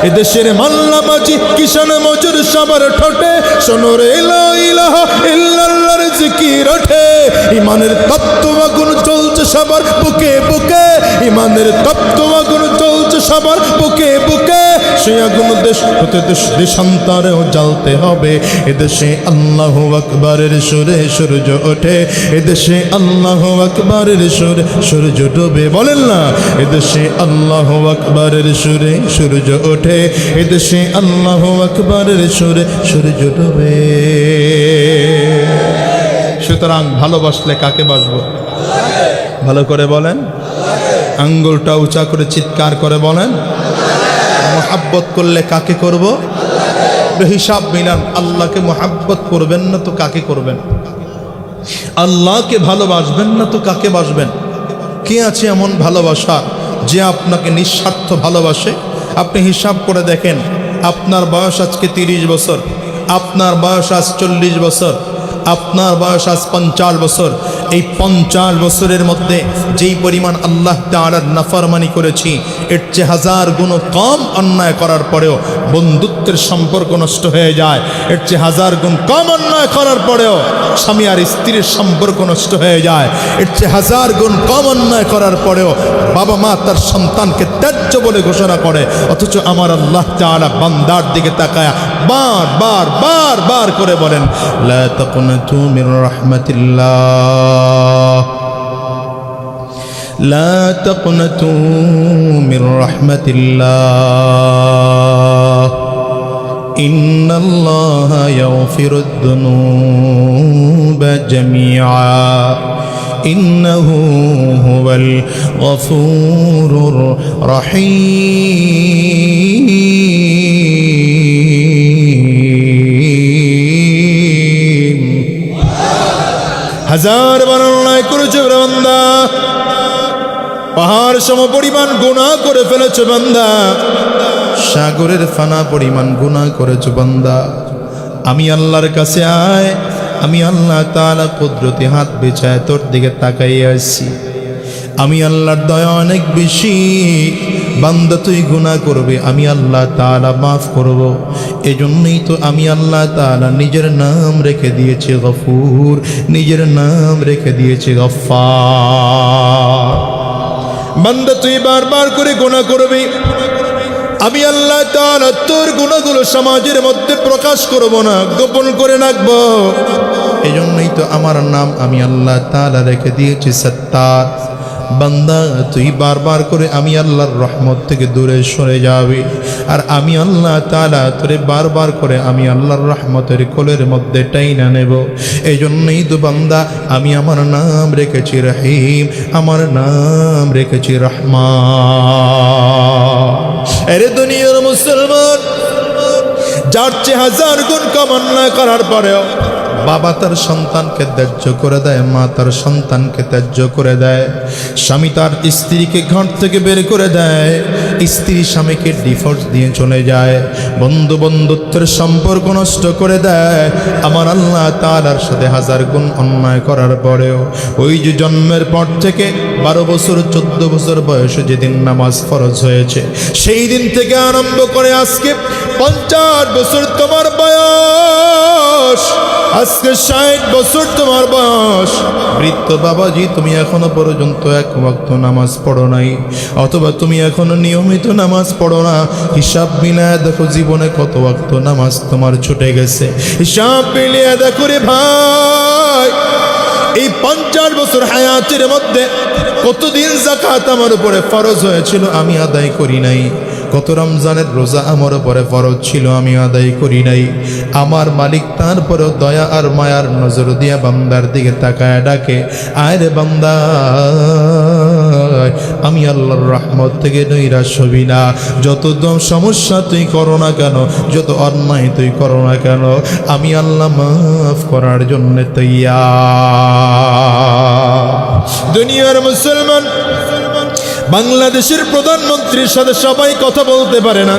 এদেশের মাল্লা মাঝি কিষান মজুর সবার ঠোঁটে শোনো রে লা ইলাহা ইল্লাল্লাহর জিকির ওঠে। ইমানের তপ্ত আগুন চলছে সবার বুকে বুকে, ইমানের তপ্ত আগুন চলছে সবার বুকে বুকে। সেই আগুন দেশ হতে দেশান্তরেও জ্বালতে হবে। এদেশে আল্লাহু আকবারের সুরে সূর্য ওঠে, এদেশে আল্লাহু আকবারের সুরে সূর্য ডুবে। বলেন না, এদেশে আল্লাহু আকবারের সুরে সূর্য ওঠে, এদেশে আল্লাহু আকবারের সুরে সূর্য ডুবে। সুতরাং ভালোবাসলে কাকে বাসবো? ভালো করে বলেন, আঙ্গুলটা উঁচা করে চিৎকার করে বলেন। মোহাব্বত করলে কাকে করব? হিসাব মিলান, আল্লাহকে মোহাব্বত করবেন না তো কাকে করবেন? আল্লাহকে ভালোবাসবেন না তো কাকে বাসবেন? কে আছে এমন ভালোবাসা যে আপনাকে নিঃস্বার্থ ভালোবাসে? আপনি হিসাব করে দেখেন, আপনার বয়স আজকে 30 বছর, আপনার বয়স আজ 40 বছর, আপনার বয়স আজ 50 বছর। এই 50 বছরের মধ্যে যেই পরিমাণ আল্লাহ তাআলার নাফরমানি করেছি, এর চেয়ে 1000 গুণ কম অন্যায় করার পরেও বন্ধুত্বের সম্পর্ক নষ্ট হয়ে যায়। এর চেয়ে 1000 গুণ কম অন্যায় করার পরেও স্বামী আর স্ত্রীর সম্পর্ক নষ্ট হয়ে যায়। এর চেয়ে 1000 গুণ কম অন্যায় করার পরেও বাবা মা তার সন্তানকে ত্যায্য বলে ঘোষণা করে। অথচ আমার আল্লাহ তাআলা বান্দার দিকে তাকায়া বার বার বার বার করে বলেন, লা তাকুনাতু মির রাহমাতিল্লাহ, লা তাকুনাতু মির রাহমাতিল্লাহ, ইন্নাল্লাহা ইয়াগফিরুদ যুনুবা জামিআ, ইন্নাহু হুয়াল গফুরুর রহিম। 1000 বার অন্যায় করেছে বান্দা, পাহাড় সম পরিমাণ গুনাহ করে ফেলেছে বান্দা, সাগরের ফানা পরিমাণ গুনাহ করেছে বান্দা। আমি আল্লাহর কাছে আয়, আমি আল্লাহ তাআলা কুদরতি হাত বিছায় তোর দিকে তাকাইয়ে আসছি। আমি আল্লাহর দয়া অনেক বেশি, বান্দা তুই গুনাহ করবে, আমি আল্লাহ তাআলা মাফ করব। এজন্যই তো আমি আল্লাহ তাআলা নিজের নাম রেখে দিয়েছি গফুর, নিজের নাম রেখে দিয়েছি গফফার। বান্দা তুই বারবার করে গুনাহ করবি, আমি আল্লাহ তাআলা তোর গুনাহগুলো সমাজের মধ্যে প্রকাশ করব না, গোপন করে রাখব। এজন্যই তো আমার নাম আমি আল্লাহ তাআলা রেখে দিয়েছি সত্তার। বান্দা তুই বারবার করে আমি আল্লাহর রহমত থেকে দূরে সরে যাবি, আর আমি আল্লাহ তাআলা তোরে বারবার করে আমি আল্লাহর রহমতের কোলের মধ্যে টাইনা নেব। এই জন্যই তো বান্দা আমি আমার নাম রেখেছি রহিম, আমার নাম রেখেছি রহমান। আরে দুনিয়ার মুসলমান, যার চেয়ে 1000 গুণ কম অন্যায় করার পরেও বাবা তার সন্তানকে ত্যায্য করে দেয়, মা তার সন্তানকে ত্যায্য করে দেয়, স্বামী তার স্ত্রীকে ঘর থেকে বের করে দেয়, স্ত্রী স্বামীকে ডিভোর্স দিয়ে চলে যায়, বন্ধু বন্ধুত্বের সম্পর্ক নষ্ট করে দেয়। আমার আল্লাহ তাআলার সাথে 1000 গুণ অন্যায় করার পরেও ওই যে জন্মের পর থেকে 12 বছর 14 বছর বয়সে যেদিন নামাজ ফরজ হয়েছে, সেই দিন থেকে আরম্ভ করে আজকে 50 বছর তোমার বয়স, আজকে 60 বছর তোমার বয়স, বৃদ্ধ বাবাজি তুমি এখনো পর্যন্ত এক ওয়াক্ত নামাজ পড়ো নাই, অথবা তুমি এখনো নিয়মিত নামাজ পড়ো না। হিসাব মিলায় দেখো জীবনে কত ওয়াক্ত নামাজ তোমার ছুটে গেছে। হিসাব মিলিয়ে দেখো রে ভাই, এই 50 বছর হায়াতের মধ্যে কতদিন যাকাত আমার উপরে ফরজ হয়েছিল আমি আদায় করি নাই, কত রমজানের রোজা আমার উপরে ফরজ ছিল আমি আদায় করি নাই। আমার মালিক তারপরেও দয়া আর মায়ার নজর দিয়া বান্দার দিকে তাকায় ডাকে, আয় রে বান্দা, আমি আল্লাহর রহমত থেকে নৈরাশ হবি না। যত সমস্যা তুই করো না কেন, যত অন্যায় তুই করো না কেন, আমি আল্লাহ মাফ করার জন্য তৈয়ার। দুনিয়ার মুসলমান বাংলাদেশের প্রধানমন্ত্রীর সাথে সবাই কথা বলতে পারে না,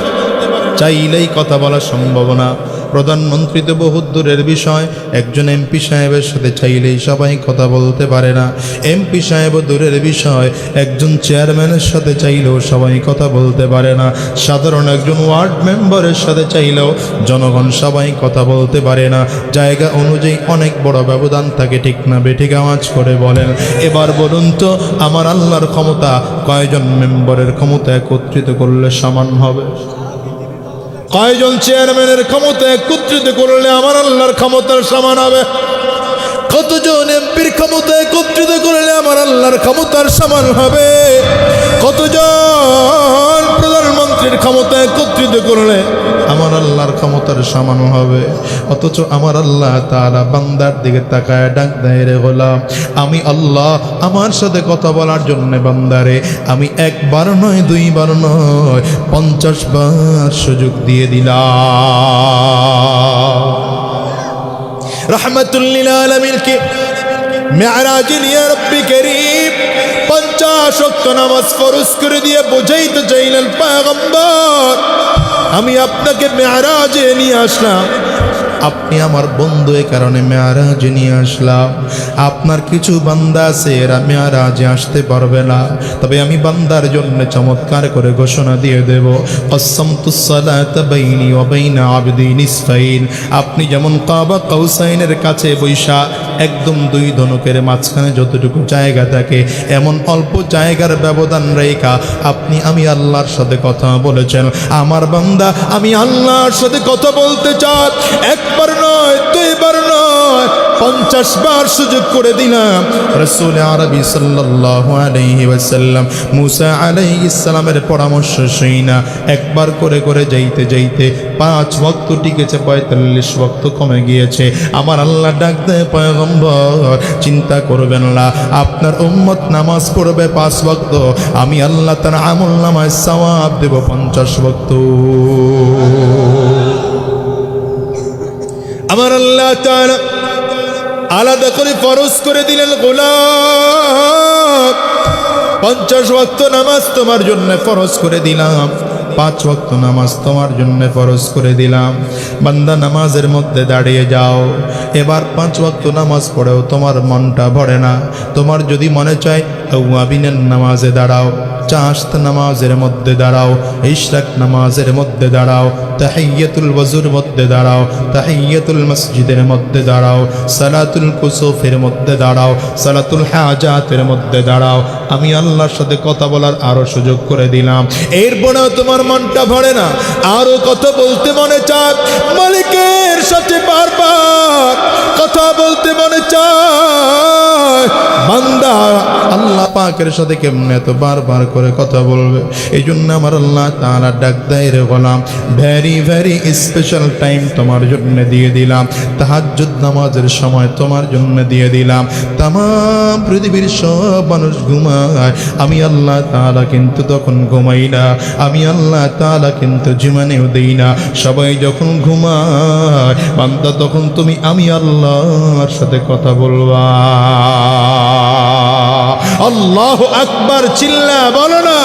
চাইলেই কথা বলা সম্ভব না। প্রধানমন্ত্রী তো বহুত দূরের বিষয়, একজন এমপি সাহেবের সাথে চাইলেই সবাই কথা বলতে পারে না। এমপি সাহেব দূরের বিষয়, একজন চেয়ারম্যানের সাথে চাইলেও সবাই কথা বলতে পারে না। সাধারণ একজন ওয়ার্ড মেম্বারের সাথে চাইলেও জনগণ সবাই কথা বলতে পারে না। জায়গা অনুযায়ী অনেক বড় ব্যবধান থাকে, ঠিক না বেঠিক? আওয়াজ করে বলেন। এবার বলুন তো, আমার আল্লাহর ক্ষমতা কয়জন মেম্বারের ক্ষমতা একত্রিত করলে সমান হবে? কয়জন চেয়ারম্যানের ক্ষমতা একত্রিত করলে আমার আল্লাহর ক্ষমতার সমান হবে? কতজন এমপির ক্ষমতা একত্রিত করলে আমার আল্লাহর ক্ষমতার সমান হবে? কতজন প্রধানমন্ত্রীর ক্ষমতা একত্রিত করলে আমার আল্লাহর ক্ষমতার সমান হবে? অথচ আমার আল্লাহ তাআলা বান্দার দিকে তাকায় ডাক দেয়, রে গোলাম, আমি আল্লাহ আমার সাথে কথা বলার জন্য বান্দারে আমি একবার নয়, দুইবার নয়, 50 বার সুযোগ দিয়ে দিলাম। রহমাতুল লিল আলামিন কে মেরাজ নিয়ে রব্বি করিম 50 ওয়াক্ত নামাজ ফরজ করে দিয়ে বোঝাইতে চাইলেন, পয়গম্বর আমি আপনাকে মেরাজে নিয়ে আসলাম, আপনি আমার বন্ধু, এ কারণে মেরাজে নিয়ে আসলাম। আপনার কিছু বান্দা আছে এরা মেরাজে আসতে পারবে না, তবে আমি বান্দার জন্য চমৎকার করে ঘোষণা দিয়ে দেব, কসসমতুস সালাতা বাইনি ওয়া বাইনা আবদি নিসফাইন। আপনি যেমন কাবা কাউসাইনের কাছে বৈশা একদম দুই ধনুকের মাঝখানে যতটুকু জায়গা থাকে, এমন অল্প জায়গার ব্যবধান রেখা আপনি আমি আল্লাহর সাথে কথা বলেছেন। আমার বান্দা আমি আল্লাহর সাথে কথা বলতে চাই, একবার নয়, দুইবার নয়, 50 বার সুযোগ করে দিলাম। রাসূল আরবি সাল্লাল্লাহু আলাইহি ওয়াসাল্লাম মুসা আলাইহিস সালামের পরামর্শ শুইনা একবার করে করে যাইতে যাইতে 5 ওয়াক্ত টিকেছে, 45 ওয়াক্ত কমে গিয়েছে। আমার আল্লাহ ডাক দেয়, পয়গম্বর চিন্তা করবেন না, আপনার উম্মত নামাজ পড়বে 5 ওয়াক্ত, আমি আল্লাহ তার আমলনামায় সওয়াব দেব 50 ওয়াক্ত। আমার আল্লাহ তাআলা আলাদা করে ফরজ করে দিলেন, গোলাম 50 ওয়াক্ত নামাজ তোমার জন্য ফরজ করে দিলাম, 5 ওয়াক্ত নামাজ তোমার জন্য ফরজ করে দিলাম। বান্দা নামাজের মধ্যে দাঁড়িয়ে যাও। এবার 5 ওয়াক্ত নামাজ পড়েও তোমার মনটা ভরে না, তোমার যদি মনে চায় আওয়াবিনের নামাজে দাঁড়াও, চাশত নামাজের মধ্যে দাঁড়াও, ইশরাক নামাজের মধ্যে দাঁড়াও, তাহিয়াতুল ওযুর মধ্যে দাঁড়াও, তাহিয়াতুল মসজিদের মধ্যে দাঁড়াও, সালাতুল কুসুফের মধ্যে দাঁড়াও, সালাতুল হাজাতের মধ্যে দাঁড়াও, আমি আল্লাহর সাথে কথা বলার আরো সুযোগ করে দিলাম। এরপরেও তোমার মনটা ভরে না, আরো কথা বলতে মনে চায়, মালিকের সাথে বারবার কথা বলতে মনে চায়। বান্দা আল্লাহ পাকের সাথে কেমনে এত বারবার করে কথা বলবে? এই জন্য আমার আল্লাহ তাআলা ডাক দেয়, রে গোলাম, ভেরি ভেরি স্পেশাল টাইম তোমার জন্য দিয়ে দিলাম, তাহাজ্জুদ নামাজের সময় তোমার জন্য দিয়ে দিলাম। তাম পৃথিবীর সব মানুষ ঘুমায়, আমি আল্লাহ তাআলা কিন্তু তখন ঘুমাই না, আমি আল্লাহ তাআলা কিন্তু জীবনেও দেই না। সবাই যখন ঘুমায় বান্দা, তখন তুমি আমি আল্লাহর সাথে কথা বলবা। আল্লাহু আকবার, চিল্লা বলো না।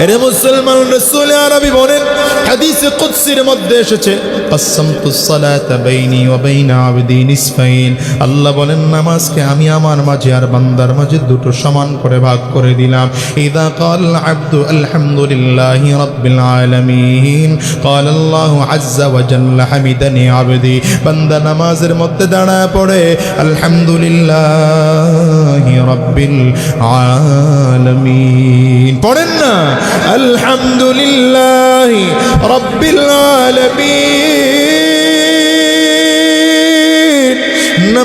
এরে মুসলমান, রাসূল আরবি বলেন, হাদিসে কুদসির মধ্যে এসেছে, কসসমতুস সালাতা বাইনি ওয়া বাইনা আবদি নিসফাইন। আল্লাহ বলেন, নামাজকে আমি আমার মাঝে আর বান্দার মাঝে দুটো সমান করে ভাগ করে দিলাম। ইযা ক্বাল আবদু আলহামদুলিল্লাহি রাব্বিল আলামিন ক্বাল আল্লাহু আযজা ওয়া জাল্লা হামিদানি আবদি। বান্দা নামাজের মধ্যে দাঁড়ায় পড়ে আলহামদুলিল্লাহি রাব্বিল আলামিন, পড়েন না আলহামদুলিল্লাহি রাব্বিল আলামিন।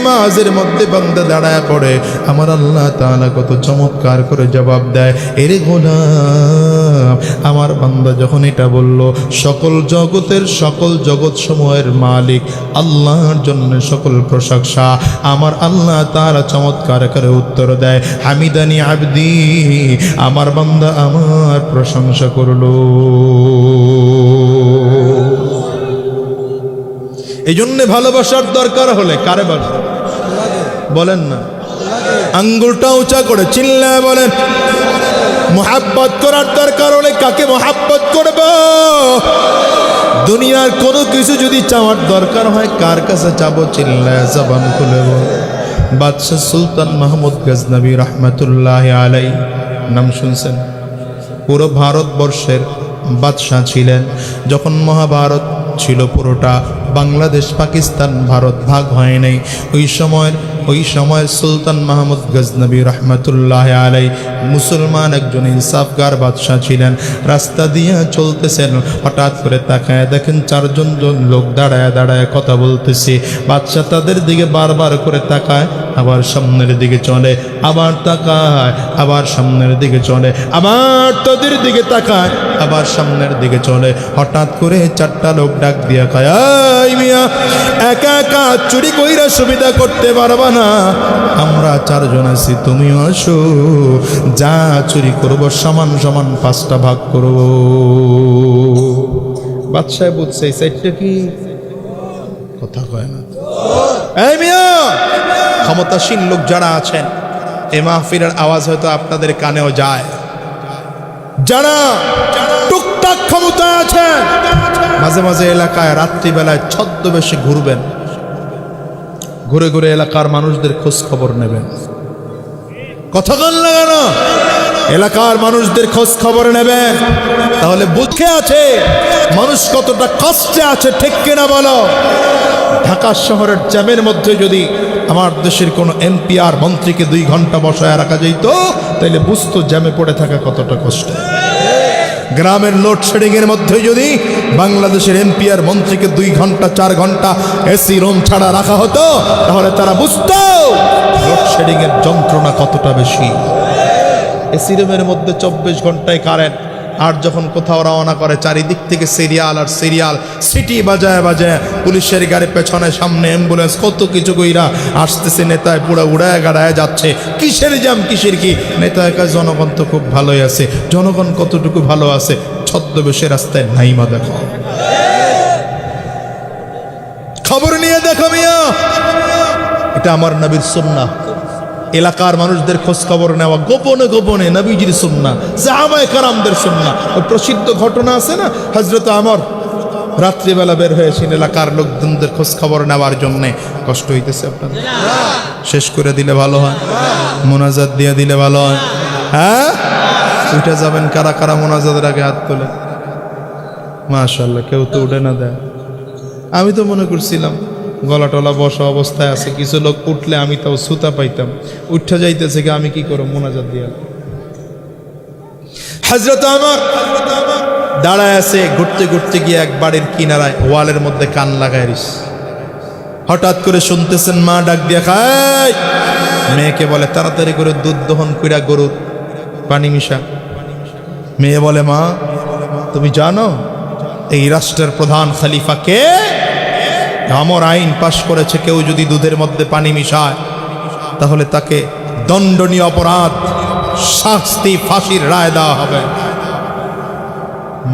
নামাজের মধ্যে বান্দা দাঁড়ায় পড়ে, আমার আল্লাহ তাআলা কত চমৎকার করে জবাব দেয়, এরে গোলাম, আমার বান্দা যখন এটা বলল, সকল জগতের সকল জগৎ সমূহের মালিক আল্লাহর জন্য সকল প্রশংসা, আমার আল্লাহ তাআলা চমৎকার করে উত্তর দেয়, হামিদানি আবদি, আমার বান্দা আমার প্রশংসা করলো। এই জন্য ভালোবাসার দরকার হলে কারে বাসা বলেন না, আঙ্গুলটা উঁচা করে চিল্লায় বলেন, মোহাব্বত করার দরকার হলে কাকে মোহাব্বত করব? দুনিয়ার কোনো কিছু যদি চাওয়ার দরকার হয় কার কাছে চাবো? চিল্লায় জবান খুলে বল। বাদশাহ সুলতান মাহমুদ গজনবী রহমতুল্লাহ আলাই, নাম শুনছেন? পুরো ভারতবর্ষের বাদশাহ ছিলেন। যখন মহাভারত ছিল পুরোটা বাংলাদেশ পাকিস্তান ভারত ভাগ হয় নাই, ওই সময় সুলতান মাহমুদ গজনবী রহমতুল্লাহ আলাই মুসলমান একজন ইনসাফগার বাদশাহ ছিলেন। রাস্তা দিয়ে চলতেছেন, হঠাৎ করে তাকায় দেখেন চারজন লোক দাঁড়ায় দাঁড়ায় কথা বলতেছে। বাদশাহ তাদের দিকে বারবার করে তাকায়, আবার সামনের দিকে চলে, আবার তাকায়, আবার সামনের দিকে চলে, আবার তাদের দিকে তাকায়, আবার সামনের দিকে চলে। হঠাৎ করে চারটা লোক ডাক দিয়া কয়, এই মিয়া, একা একা চুরি কইরা সুবিধা করতে পারবা না? আমরা চারজন আছি, তুমিও আসো, যা চুরি করব সমান সমান 5টা ভাগ করব। বাদশাহ বুঝছে এই সাইডটা কি কথা কয় না। এই মিয়া, ক্ষমতাসীন লোক যারা আছেন, এই মাহফিলের আওয়াজ হয়তো আপনাদের কানেও যায়। যারা টুকটাক ক্ষমতা আছেন, মাঝে মাঝে এলাকায় রাত্রিবেলায় ছদ্মবেশে ঘুরবেন, ঘুরে ঘুরে এলাকার মানুষদের খোঁজ খবর নেবেন। কথা বল না কেন? এলাকার মানুষদের খোঁজ খবর নেবেন, তাহলে বুঝে আছে মানুষ কতটা কষ্টে আছে, ঠিক কিনা বলো? ঢাকা শহরের জ্যামের মধ্যে যদি আমার দেশের কোনো এমপি আর মন্ত্রীকে 2 ঘন্টা বসায় রাখা যেত, তাহলে বুঝতো জ্যামে পড়ে থাকা কতটা কষ্ট। গ্রামের লোডশেডিং এর মধ্যে যদি বাংলাদেশের এমপি আর মন্ত্রীকে 2 ঘন্টা 4 ঘন্টা এসি রুম ছাড়া রাখা হতো, তাহলে তারা বুঝতো লোডশেডিং এর যন্ত্রণা কতটা বেশি। এসি রুমের মধ্যে 24 ঘন্টায় কারেন্ট, আর যখন কোথাও রওনা করে চারিদিক থেকে সিরিয়াল আর সিরিয়াল, সিটি বাজায় বাজায়, পুলিশের গাড়ি পেছনে, সামনে অ্যাম্বুলেন্স, কত কিছু কইরা আসতেছে। নেতায় পুরো উড়ায় গাড়ায় যাচ্ছে, কিসের জ্যাম কিসের কি? নেতায় কাজ জনগণ তো খুব ভালোই আছে। জনগণ কতটুকু ভালো আছে? ছদ্মবেশে রাস্তায় নাইমা দেখো, খবর নিয়ে দেখো মিয়া। এটা আমার নবীর সুন্নাহ। এলাকার মানুষদের খোঁজ খবর নেওয়া গোপনে গোপনে নবীজির সুন্নাহ, সাহাবায়ে কেরামদের সুন্নাহ। ওই প্রসিদ্ধ ঘটনা আছে না, হযরত ওমর রাত্রিবেলা বের হয়েছেন এলাকার লোকজনদের খোঁজ খবর নেওয়ার জন্যে। কষ্ট হইতেছে আপনাদের? শেষ করে দিলে ভালো হয়, মোনাজাত দিয়ে দিলে ভালো হয়। হ্যাঁ, উঠে যাবেন কারা কারা মোনাজাতের আগে হাত তোলে? মাশাআল্লাহ, কেউ তো উঠে না দেয়। আমি তো মনে করছিলাম গলা টলা বসা অবস্থায় আছে, কিছু লোক উঠলে আমি তাও সুতা পাইতাম। উঠে যাইতেছে কি, আমি কি করব? মোনাজাত দিয়া। হযরত ওমর দাঁড়ায় আছে, ঘুরতে ঘুরতে গিয়ে এক বাড়ির কিনারায় ওয়ালের মধ্যে কান লাগায় রিস। হঠাৎ করে শুনতেছেন মা ডাক দিয়া খায়, মেয়েকে বলে তাড়াতাড়ি করে দুধ দহন কইরা গরুর পানি মিশা। মেয়ে বলে, মা তুমি জানো এই রাষ্ট্রের প্রধান খলিফা কে? আমর আইন পাশ করেছে, কেউ যদি দুধের মধ্যে পানি মিশায় তাহলে তাকে দণ্ডনীয় অপরাধ, শাস্তি, ফাঁসির রায় দেওয়া হবে।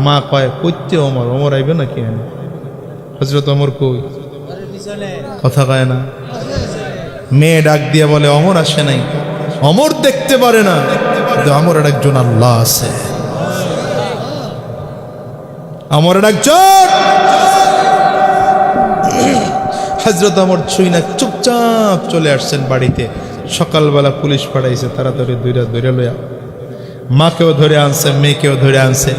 মা কয়, কইতে ওমর? ওমর আইবে নাকি? হযরত ওমর কই? কথা কয় না। মেয়ে ডাক দিয়ে বলে, ওমর আসে নাই, ওমর দেখতে পারে না, কিন্তু ওমরের একজন আল্লাহ আছে। ওমরের একজন। হযরত ওমর ছুঁই না চুপচাপ চলে আসছেন বাড়িতে। সকালবেলা পুলিশ পাঠাইছে, তাড়াতাড়ি ধরে লইয়া মাকেও ধরে আনছে, মেয়েকেও ধরে আনছে।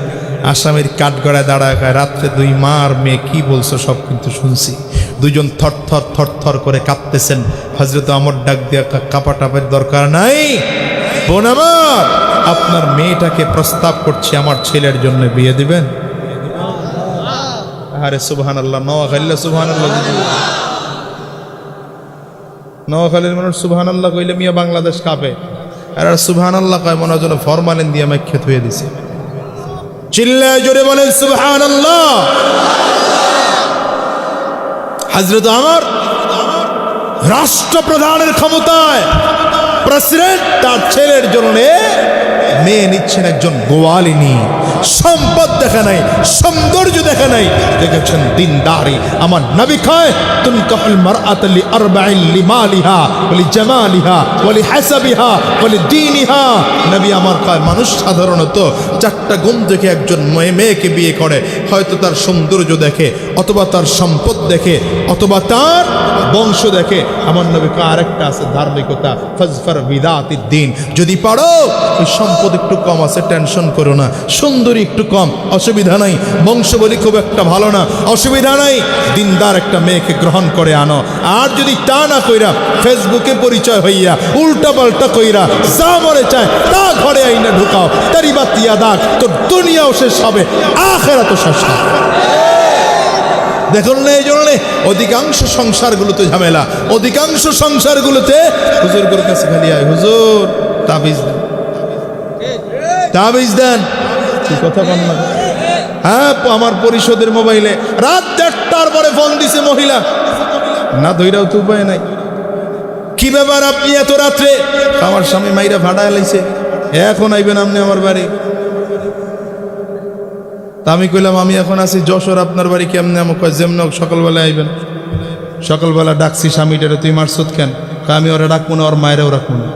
আসামির কাঠগড়ায় দাঁড়ায় কয়, রাত্রে 2 মা আর মেয়ে কি বলছো সব কিন্তু শুনছি। 2জন থর করে কাঁপতেছেন। হযরত ওমর ডাক দিয়া, কাঁপাটাপের দরকার নাই, বোন আমার, আপনার মেয়েটাকে প্রস্তাব করছি, আমার ছেলের জন্য বিয়ে দিবেন? আরে সুবহানাল্লাহ, নওয়া গাল্লা সুবহানাল্লাহ। নোয়াখালীর মানুষ সুবহানাল্লাহ কইলে মিয়া বাংলাদেশ কাঁপে, আর সুবহানাল্লাহ কয় মনে হয় যেন ফরমালিন দিয়ে মাইখ্যা থুয়ে দিছে। চিল্লায় জোরে বলেন সুবহানাল্লাহ। হযরত আমার রাষ্ট্রপ্রধানের ক্ষমতায় প্রেসিডেন্ট তার ছেলের জন্য মেয়ে নিচ্ছেন একজন গোয়ালিনী। সম্পদ দেখা নাই, সৌন্দর্য দেখা নাই, দেখেছেন দিনদারি। আমার নবী কয় তুনকাহুল মারআতু লিআরবাইন লিমালিহা ওয়া লিজামালিহা ওয়া লিহাসাবিহা ওয়া লিদীনিহা। নবী আমার কয় মানুষ সাধারণত চারটা গুণ দেখে একজন মেয়েকে বিয়ে করে, হয়তো তার সৌন্দর্য দেখে, অথবা তার সম্পদ দেখে, অথবা তার বংশ দেখে। আমার নবী কয় আরেকটা আছে ধার্মিকতা, ফাজফার বিদাতিদ দ্বীন। যদি পারো ওই সম্পদ একটু কম আছে টেনশন করো না, সুন্দরী একটু কম অসুবিধা নাই, বংশ বলি খুব একটা ভালো না অসুবিধা নাই, দিনদার একটা মেয়েকে গ্রহণ করে আনো। আর যদি তা না কইরা ফেসবুকে পরিচয় হইয়া উল্টা পাল্টা কইরা যা মরে চায় তা ঘরে আইনা ঢুকাও, তারি বাতিয়া দাগ, তোর দুনিয়াও শেষ হবে, আখিরাতও শেষ হবে। দেখুন না, এই জন্য অধিকাংশ সংসারগুলোতে ঝামেলা, অধিকাংশ সংসারগুলোতে হুজুরগুলোর কাছে খালি আয় হুজুর তাবিজ দেন, তাবিজ দেন। কি কথা বল না? হ্যাঁ, আমার পরিষদের মোবাইলে রাত 1:30টার পরে ফোন দিছে মহিলা, না ধইরাও তো উপায় নাই। কি ব্যাপার আপনি এত রাত্রে? আমার স্বামী মাইরা ভাড়া লাইছে, এখন আইবেন আপনি আমার বাড়ি? তা আমি কইলাম আমি এখন আছি যশোর, আপনার বাড়ি কেমনে? আমাকে কয় যেমন সকালবেলা আইবেন। সকালবেলা ডাকছি স্বামীটারে, তুই মারসুদ কেন? আমি ওরা ডাকবো না, ওর মায়েরাও রাখবো না।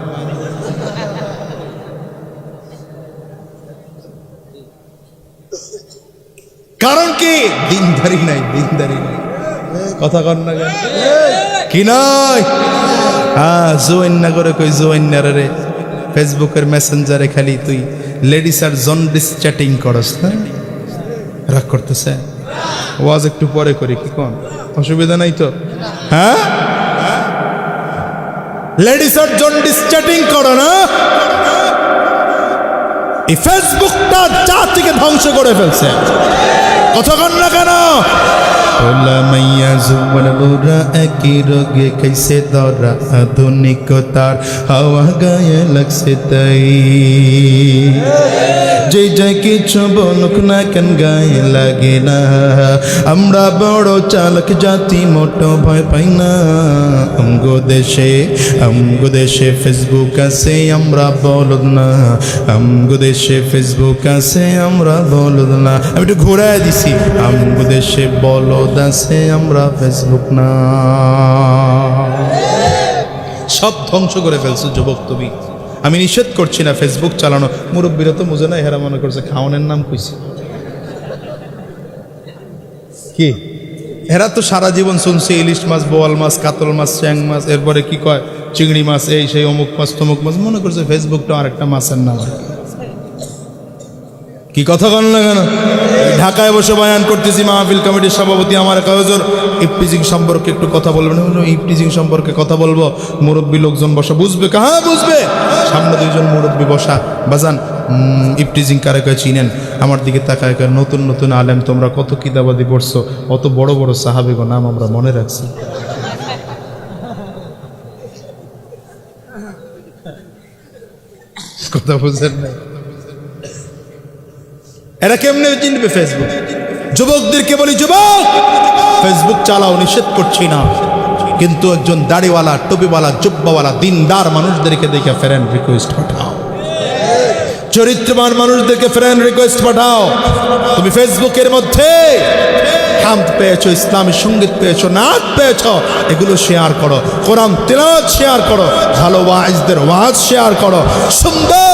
কারণ কি? দিনদারি নাই, দিনদারি নাই। কথা কর না কেন? কি নয়? হ্যাঁ, জোয়েন না করে কই জোয়েন না রে। ফেসবুকের মেসেঞ্জারে খালি তুই লেডিস আর জন্ডিস চ্যাটিং করস না? রাগ করতেছে? ওয়াজ একটু পরে করি, কি কোন অসুবিধা নাই তো? হ্যাঁ, লেডিস আর জন্ডিস চ্যাটিং করো না? এই ফেসবুকটা জাতিকে ধ্বংস করে ফেলছে। কথা কন না কেন? ওলা মাইয়া জুবন বুরা একই রোগে कैसे দরা আধুনিকতার হাওয়া গায়ে লাগছে তাই। যে যা কিছু বলুক না কেন গায়ে লাগে না, আমরা বড় চালক জাতি মোটো ভয় পাই না। আমগো দেশে ফেসবুক আছে আমরা বলদ না, আমগো দেশে ফেসবুক আছে আমরা বলদ না। আমি একটু ঘুরাই দিছি, আমগো দেশে বলদ আছে আমরা ফেসবুক না। সব ধ্বংস করে ফেলছো যুবক তুমি। আমি নিষেধ করছি না ফেসবুক চালানো, মুরব্বীরা তো বুঝে না, এরা মনে করছে খাওয়ানোর নাম কইছে। কি এরা তো সারা জীবন শুনছে ইলিশ মাছ, বোয়াল মাছ, কাতল মাছ, চ্যাং মাছ, এরপরে কি কয় চিংড়ি মাছ, এই সেই অমুক মাছ তমুক মাছ, মনে করছে ফেসবুকটা আরেকটা মাছের নাম। কি কথা বল না কেন? ঢাকায় বসে বয়ান করতেছি, মাহফিল কমিটির সভাপতি আমার হুজুর ইফটিজিং সম্পর্কে একটু কথা বলবেন। ইফটিজিং সম্পর্কে কথা বলবো, মুরব্বী লোকজন বসা, বুঝবে? হ্যাঁ বুঝবে। সামনে দুইজন মুরব্বী বসা, বাজান ইফটিজিং কারে কয় চিনেন? আমার দিকে তাকায় কয় নতুন নতুন আলেম, তোমরা কত কিতাবাদি পড়ছো, অত বড় বড় সাহাবীগো নাম আমরা মনে রাখছি। কথা বুঝেন না? এরা কেমনে চিনবে ফেসবুক? যুবকদেরকে বলি, যুবক ফেসবুক চালাও, নিষেধ করছি না, কিন্তু একজন দাড়িওয়ালা, টুপিওয়ালা, জুব্বাওয়ালা, দিনদার মানুষদেরকে দেখে ফ্রেন্ড রিকোয়েস্ট পাঠাও, চরিত্রবান মানুষদেরকে ফ্রেন্ড রিকোয়েস্ট পাঠাও। তুমি ফেসবুকের মধ্যে হামদ পেয়েছো, ইসলামী সঙ্গীত পেয়েছো, নাচ পেয়েছো, এগুলো শেয়ার করো, কোরআন তিলাওয়াত শেয়ার করো, ভালো ওয়াইজদের ওয়াজ শেয়ার করো, সুন্দর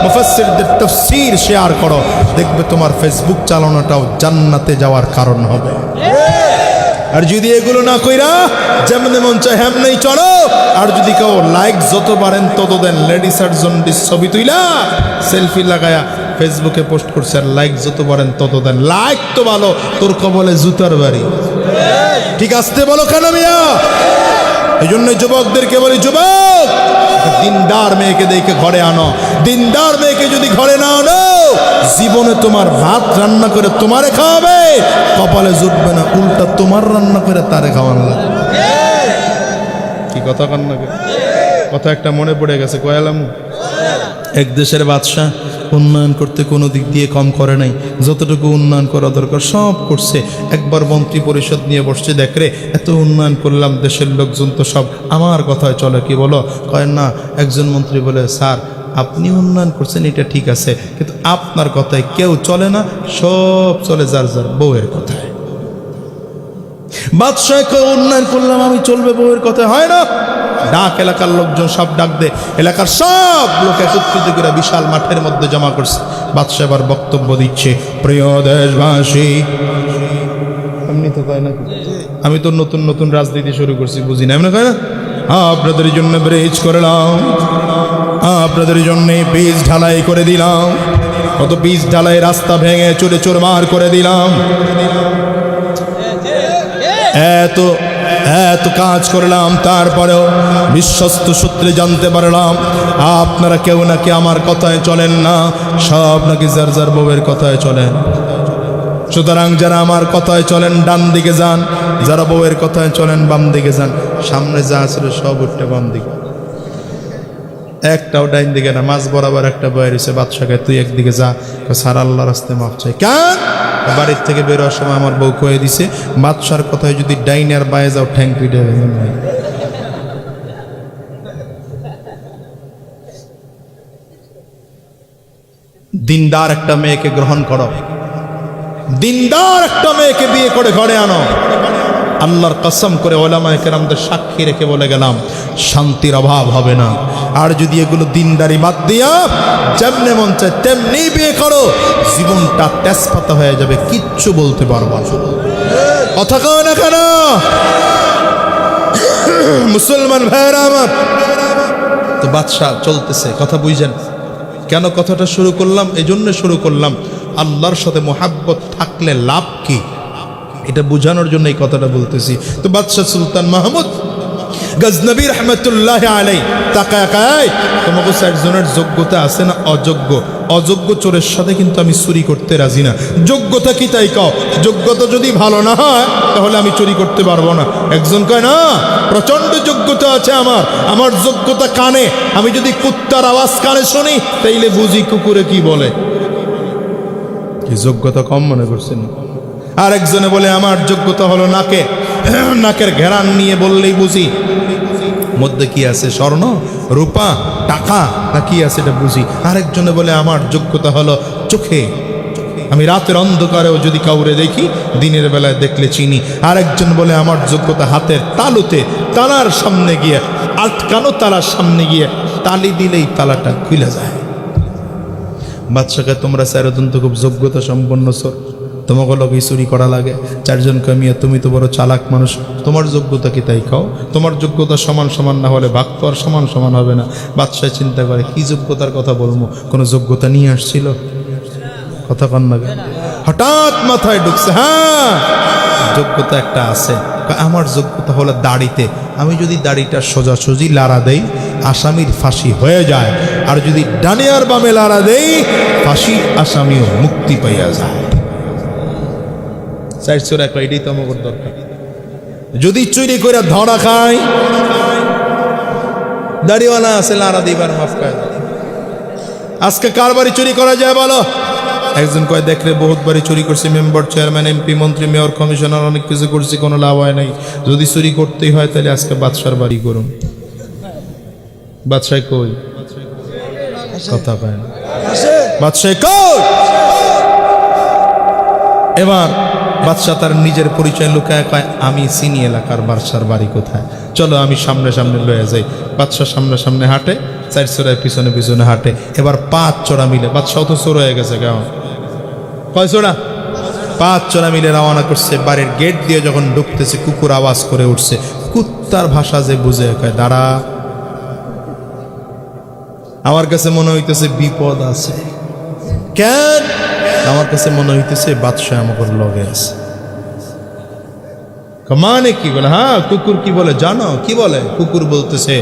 মুফাসসিরদের তাফসীর শেয়ার করো। দেখবে তোমার ফেসবুক চালানোটাও জান্নাতে যাওয়ার কারণ হবে। আর যদি এগুলো না কইরা যেমনে মন চায় হেমনেই চলো, আর যদি কেউ লাইক যত পারেন তত দেন, লেডিস আর জন্ডিস ছবি তুইলা সেলফি লাগায়া ফেসবুকে পোস্ট করছে, আর লাইক যত পারেন তত দেন। লাইক তো ভালো, তোর কবলে জুতার বাড়ি। ঠিক আসতে বলো কেন মিয়া? এই জন্য যুবকদেরকে বলি, যুবক দিনদার মেয়েকে দেখে ঘরে আনো। দিনদার মেয়েকে যদি ঘরে না আনো, জীবনে তোমার ভাত রান্না করে তোমারে খাওয়াবে, কপালে জুটবে না, উল্টা তোমার রান্না করে তারে খাওয়ানো লাগবে। কি কথা কন না কথা একটা মনে পড়ে গেছে কয়ালাম এক দেশের বাদশাহ উন্নয়ন করতে কোনো দিক দিয়ে কম করে নাই, যতটুকু উন্নয়ন করা দরকার সব করছে। একবার মন্ত্রী পরিষদ নিয়ে বসছে, দেখ রে এত উন্নয়ন করলাম, দেশের লোকজন তো সব আমার কথায় চলে, কি বলো? কয় না। একজন মন্ত্রী বলে, স্যার আপনি উন্নয়ন করছেন এটা ঠিক আছে, কিন্তু আপনার কথায় কেউ চলে না, সব চলে যার যার বউয়ের কথায়। বাদশাহকে উন্নয়ন করলাম আমি, চলবে বউয়ের কথায়? হয় না। ডাক, এলাকার লোকজন সব ডাক দে, এলাকার সব লোক একত্রিত করে বিশাল মাঠের মধ্যে জমা করছে। বাদশাহ এবার বক্তব্য দিচ্ছে, প্রিয় দেশবাসী। এমনি তো কয় না, আমি তো নতুন নতুন রাজনীতি শুরু করছি, বুঝি না, এমনি কয় না। আপনাদের জন্য ব্রিজ করলাম, আপনাদের জন্য বীজ ঢালাই করে দিলাম, কত বীজ ঢালাই রাস্তা ভেঙে চুরে চুরমার করে দিলাম, এত এত কাজ করলাম, তারপরেও বিশ্বস্ত সূত্রে জানতে পারলাম আপনারা কেউ নাকি আমার কথায় চলেন না, সব নাকি যার যার বউয়ের কথায় চলেন। সুতরাং যারা আমার কথায় চলেন ডান দিকে যান, যারা বউয়ের কথায় চলেন বাম দিকে যান। সামনে যা ছিল সব উঠতে বাম দিকে, একটাও ডাইন দিকে না, মাঝ বরাবর একটা বয়ে রয়েছে। বাদশাকে তুই একদিকে যা, সারা আল্লাহ রাস্তায় মাফ চাই। কেন? বাড়ির থেকে বেরোয়ার সময় আমার বউ কয়ে দিছে, বাদশার কথায় যদি ডাইন আর বায়ে যাও ঠ্যাং পিটে। দিনদার একটা মেয়েকে গ্রহণ করো, দিনদার একটা মেয়েকে বিয়ে করে ঘরে আনো। আল্লাহর কসম করে ওলামায়ে কেরামদের সাক্ষী রেখে বলে গেলাম, শান্তির অভাব হবে না। আর যদি এগুলো দিনদারি বাদ দিয়া যেমনে মন চায় তেমনি বিয়ে করো, জীবনটা তেজপাতা হয়ে যাবে, কিচ্ছু বলতে পারবা না। কথা কও না কেন মুসলমান ভাইরা আমার? তো বাদশা চলতেছে, কথা বুঝছেন কেন কথাটা শুরু করলাম? এই জন্য শুরু করলাম, আল্লাহর সাথে মোহাব্বত থাকলে লাভ কি এটা বোঝানোর জন্য এই কথাটা বলতেছি। তো বাদশাহ সুলতান মাহমুদ গজনবী রহমতুল্লাহ আলাই তাকায়, তোমাকে একজনের যোগ্যতা আছে না অযোগ্য? অযোগ্য চোরের সাথে কিন্তু আমি চুরি করতে রাজি না। যোগ্যতা কি তাই কও? যোগ্যতা যদি ভালো না হয় তাহলে আমি চুরি করতে পারবো না। একজন কয় না প্রচন্ড যোগ্যতা আছে আমার, আমার যোগ্যতা কানে, আমি যদি কুত্তার আওয়াজ কানে শুনি তাইলে বুঝি কুকুরে কি বলে। কি যোগ্যতা কম মনে করছেন? আর একজনে বলে আমার যোগ্যতা হলো নাকে, নাকের ঘেরান নিয়ে বললেই বুঝি মধ্যে কি আছে, স্বর্ণ রূপা টাকা না কি আছে এটা বুঝি। আরেকজনে বলে আমার যোগ্যতা হলো চোখে, আমি রাতের অন্ধকারেও যদি কাউরে দেখি দিনের বেলায় দেখলে চিনি। আরেকজন বলে আমার যোগ্যতা হাতের তালুতে, তালার সামনে গিয়ে, আটকানো তালার সামনে গিয়ে তালি দিলেই তালাটা খুলে যায়। বাদশাকে তোমরা চারজন তো খুব যোগ্যতা সম্পন্ন সর, তোমাকে লোকে চুরি করা লাগে। চারজন কামিয়া তুমি তো বড় চালাক মানুষ, তোমার যোগ্যতা কি তাই খাও? তোমার যোগ্যতা সমান সমান না হলে ভাগ তো আর সমান সমান হবে না। বাদশাহ চিন্তা করে কি যোগ্যতার কথা বলবো, কোনো যোগ্যতা নিয়ে আসছিল? কথা কন না, হঠাৎ মাথায় ঢুকছে, হ্যাঁ যোগ্যতা একটা আছে। আমার যোগ্যতা হলো দাড়িতে, আমি যদি দাড়িটা সোজাসুজি লাড়া দেই আসামির ফাঁসি হয়ে যায়, আর যদি ডানে আর বামে লাড়া দেই ফাঁসির আসামিও মুক্তি পাইয়া যায়। এটাই তো আমার দরকার। যদি চুরি করে ধরা খায়, দাড়িওয়ালা আছে লাড়া দিবার মাফ খায়। আজকে কার বাড়ি চুরি করা যায় বলো? একজন কয় দেখলে বহুত বাড়ি চুরি করছি, মেম্বার চেয়ারম্যান এমপি মন্ত্রী মেয়র কমিশনার অনেক কিছু করছি, কোনো লাভ হয় নাই। যদি চুরি করতেই হয় তাহলে আজকে বাদশার বাড়ি করুন। বাদশাহ কই? কথা পায় না। বাদশাহ কই? এবার বাদশাহ তার নিজের পরিচয় লুকায় কয় আমি চিনি এলাকার বাদশার বাড়ি কোথায়, চলো আমি সামনে সামনে লয়ে যাই। বাদশাহ সামনে সামনে হাঁটে, চার চোরায় পিছনে পিছনে হাঁটে। এবার 5 চোরা মিলে, বাদশাহ তো চোর হয়ে গেছে, কেমন কয় চোরা? 5 চোরা মিলে রওনা করছে। বাড়ির গেট দিয়ে যখন ঢুকতেছে কুকুর আওয়াজ করে উঠছে, কুত্তার ভাষা যে বুঝে কয় দাঁড়া, আমার কাছে মনে হইতেছে বিপদ আছে। কেন? আমার কাছে মনে হইতেছে বাদশাহ আমাকে লগে আছে। মানে কি বলে? হ্যাঁ কুকুর কি বলে জানো? কি বলে? কুকুর বলতেছে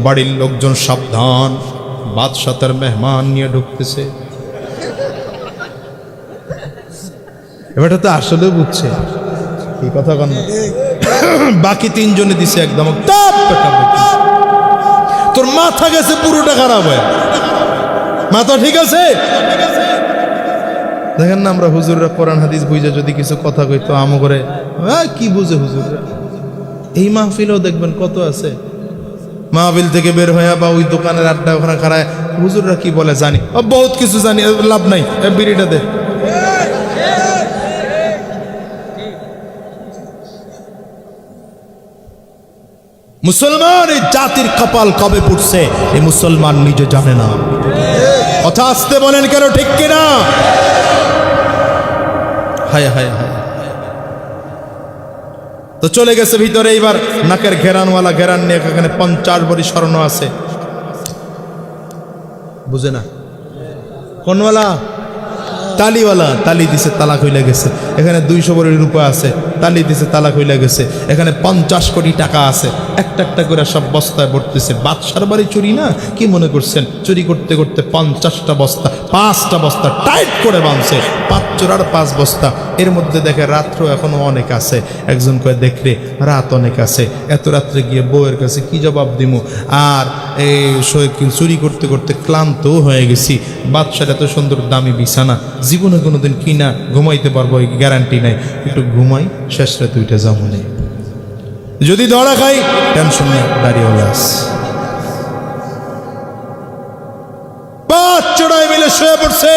বাড়ির লোকজন সাবধান, বাদশাহ তার মেহমান নিয়ে ঢুকতেছে। এবারটা তো আসলে বুঝছে এই কথা। বাকি 3 জনে দিছে একদম তোর মাথা গেছে পুরোটা খারাপ হয়, মাথা ঠিক আছে? দেখেন না আমরা হুজুররা কোরআন হাদিস বুঝে যদি কিছু কথা কইতো আম করে কি বুঝে হুজুররা। এই মাহফিলেও দেখবেন কত আছে, মাহফিল থেকে বের হয়ে বা ওই দোকানের আড্ডা ওখানে খাড়ায় হুজুররা কি বলে জানি, বহুত কিছু জানি, লাভ নাই, বিড়িটা দে। মুসলমান এই জাতির কপাল কবে পুড়ছে এই মুসলমান নিজে জানে না। কথা আসতে বলেন কেন, ঠিক কিনা? হায় হায় হায়। তো চলে গেছে ভিতরে, এইবার নাকের ঘেরানওয়ালা ঘেরান নিয়ে, এখানে 50 ভরি স্বর্ণ আছে, বুঝে না কোনওয়ালা? তালিওয়ালা, তালি দিছে তালাক হইলে গেছে। এখানে 200 ভরি রূপা আছে, তালি দিছে তালাক হইলে গেছে। এখানে 50 কোটি টাকা আছে, একটা একটা করে সব বস্তায় ভরতেছে। বাদশার বাড়ি চুরি না, কি মনে করছেন? চুরি করতে করতে 50টা বস্তা, 5টা বস্তা টাইট করে বাঁধছে, 5 চোরার 5 বস্তা। এর মধ্যে দেখে রাত্র এখনো অনেক আছে। একজন কয়ে দেখরে রাত অনেক আছে, এত রাত্রে গিয়ে বউয়ের কাছে কি জবাব দিমু? আর এই চুরি করতে করতে ক্লান্তও হয়ে গেছি। বাদশার এত সুন্দর দামি বিছানা জীবনে কোনোদিন কিনা ঘুমাইতে পারবো এই গ্যারান্টি নাই, একটু ঘুমাই, শেষ রাতে উঠে যাবো না। যদি ধরা খাই টেনশন নেই, দাঁড়িয়ে 5 চড়াই মিলে শুয়ে পড়ছে।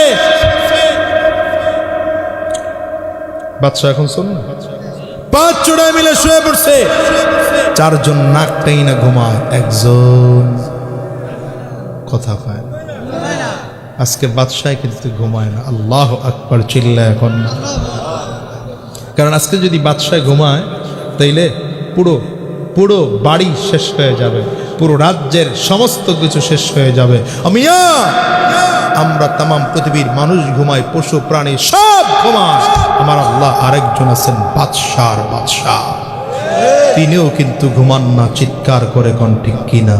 বাদশা এখন শোন, 5 চড়াই মিলে শুয়ে পড়ছে। 4 জন নাকটাই না ঘুমায়, একজন কথা কয়। আজকে বাদশাহ কিন্তু ঘুমায় না। আল্লাহু আকবার, চিল্লা এখন না। কারণ আজকে যদি বাদশাহ ঘুমায় তাইলে পুরো পুরো বাড়ি শেষ হয়ে যাবে, পুরো রাজ্যের সমস্ত কিছু শেষ হয়ে যাবে। আমরা তাম পৃথিবীর মানুষ ঘুমায়, পশু প্রাণী সব ঘুমায়, আমার আল্লাহ আরেকজন আছেন বাদশার বাদশাহ, তিনিও কিন্তু ঘুমান না। চিৎকার করে কোন ঠিক কিনা?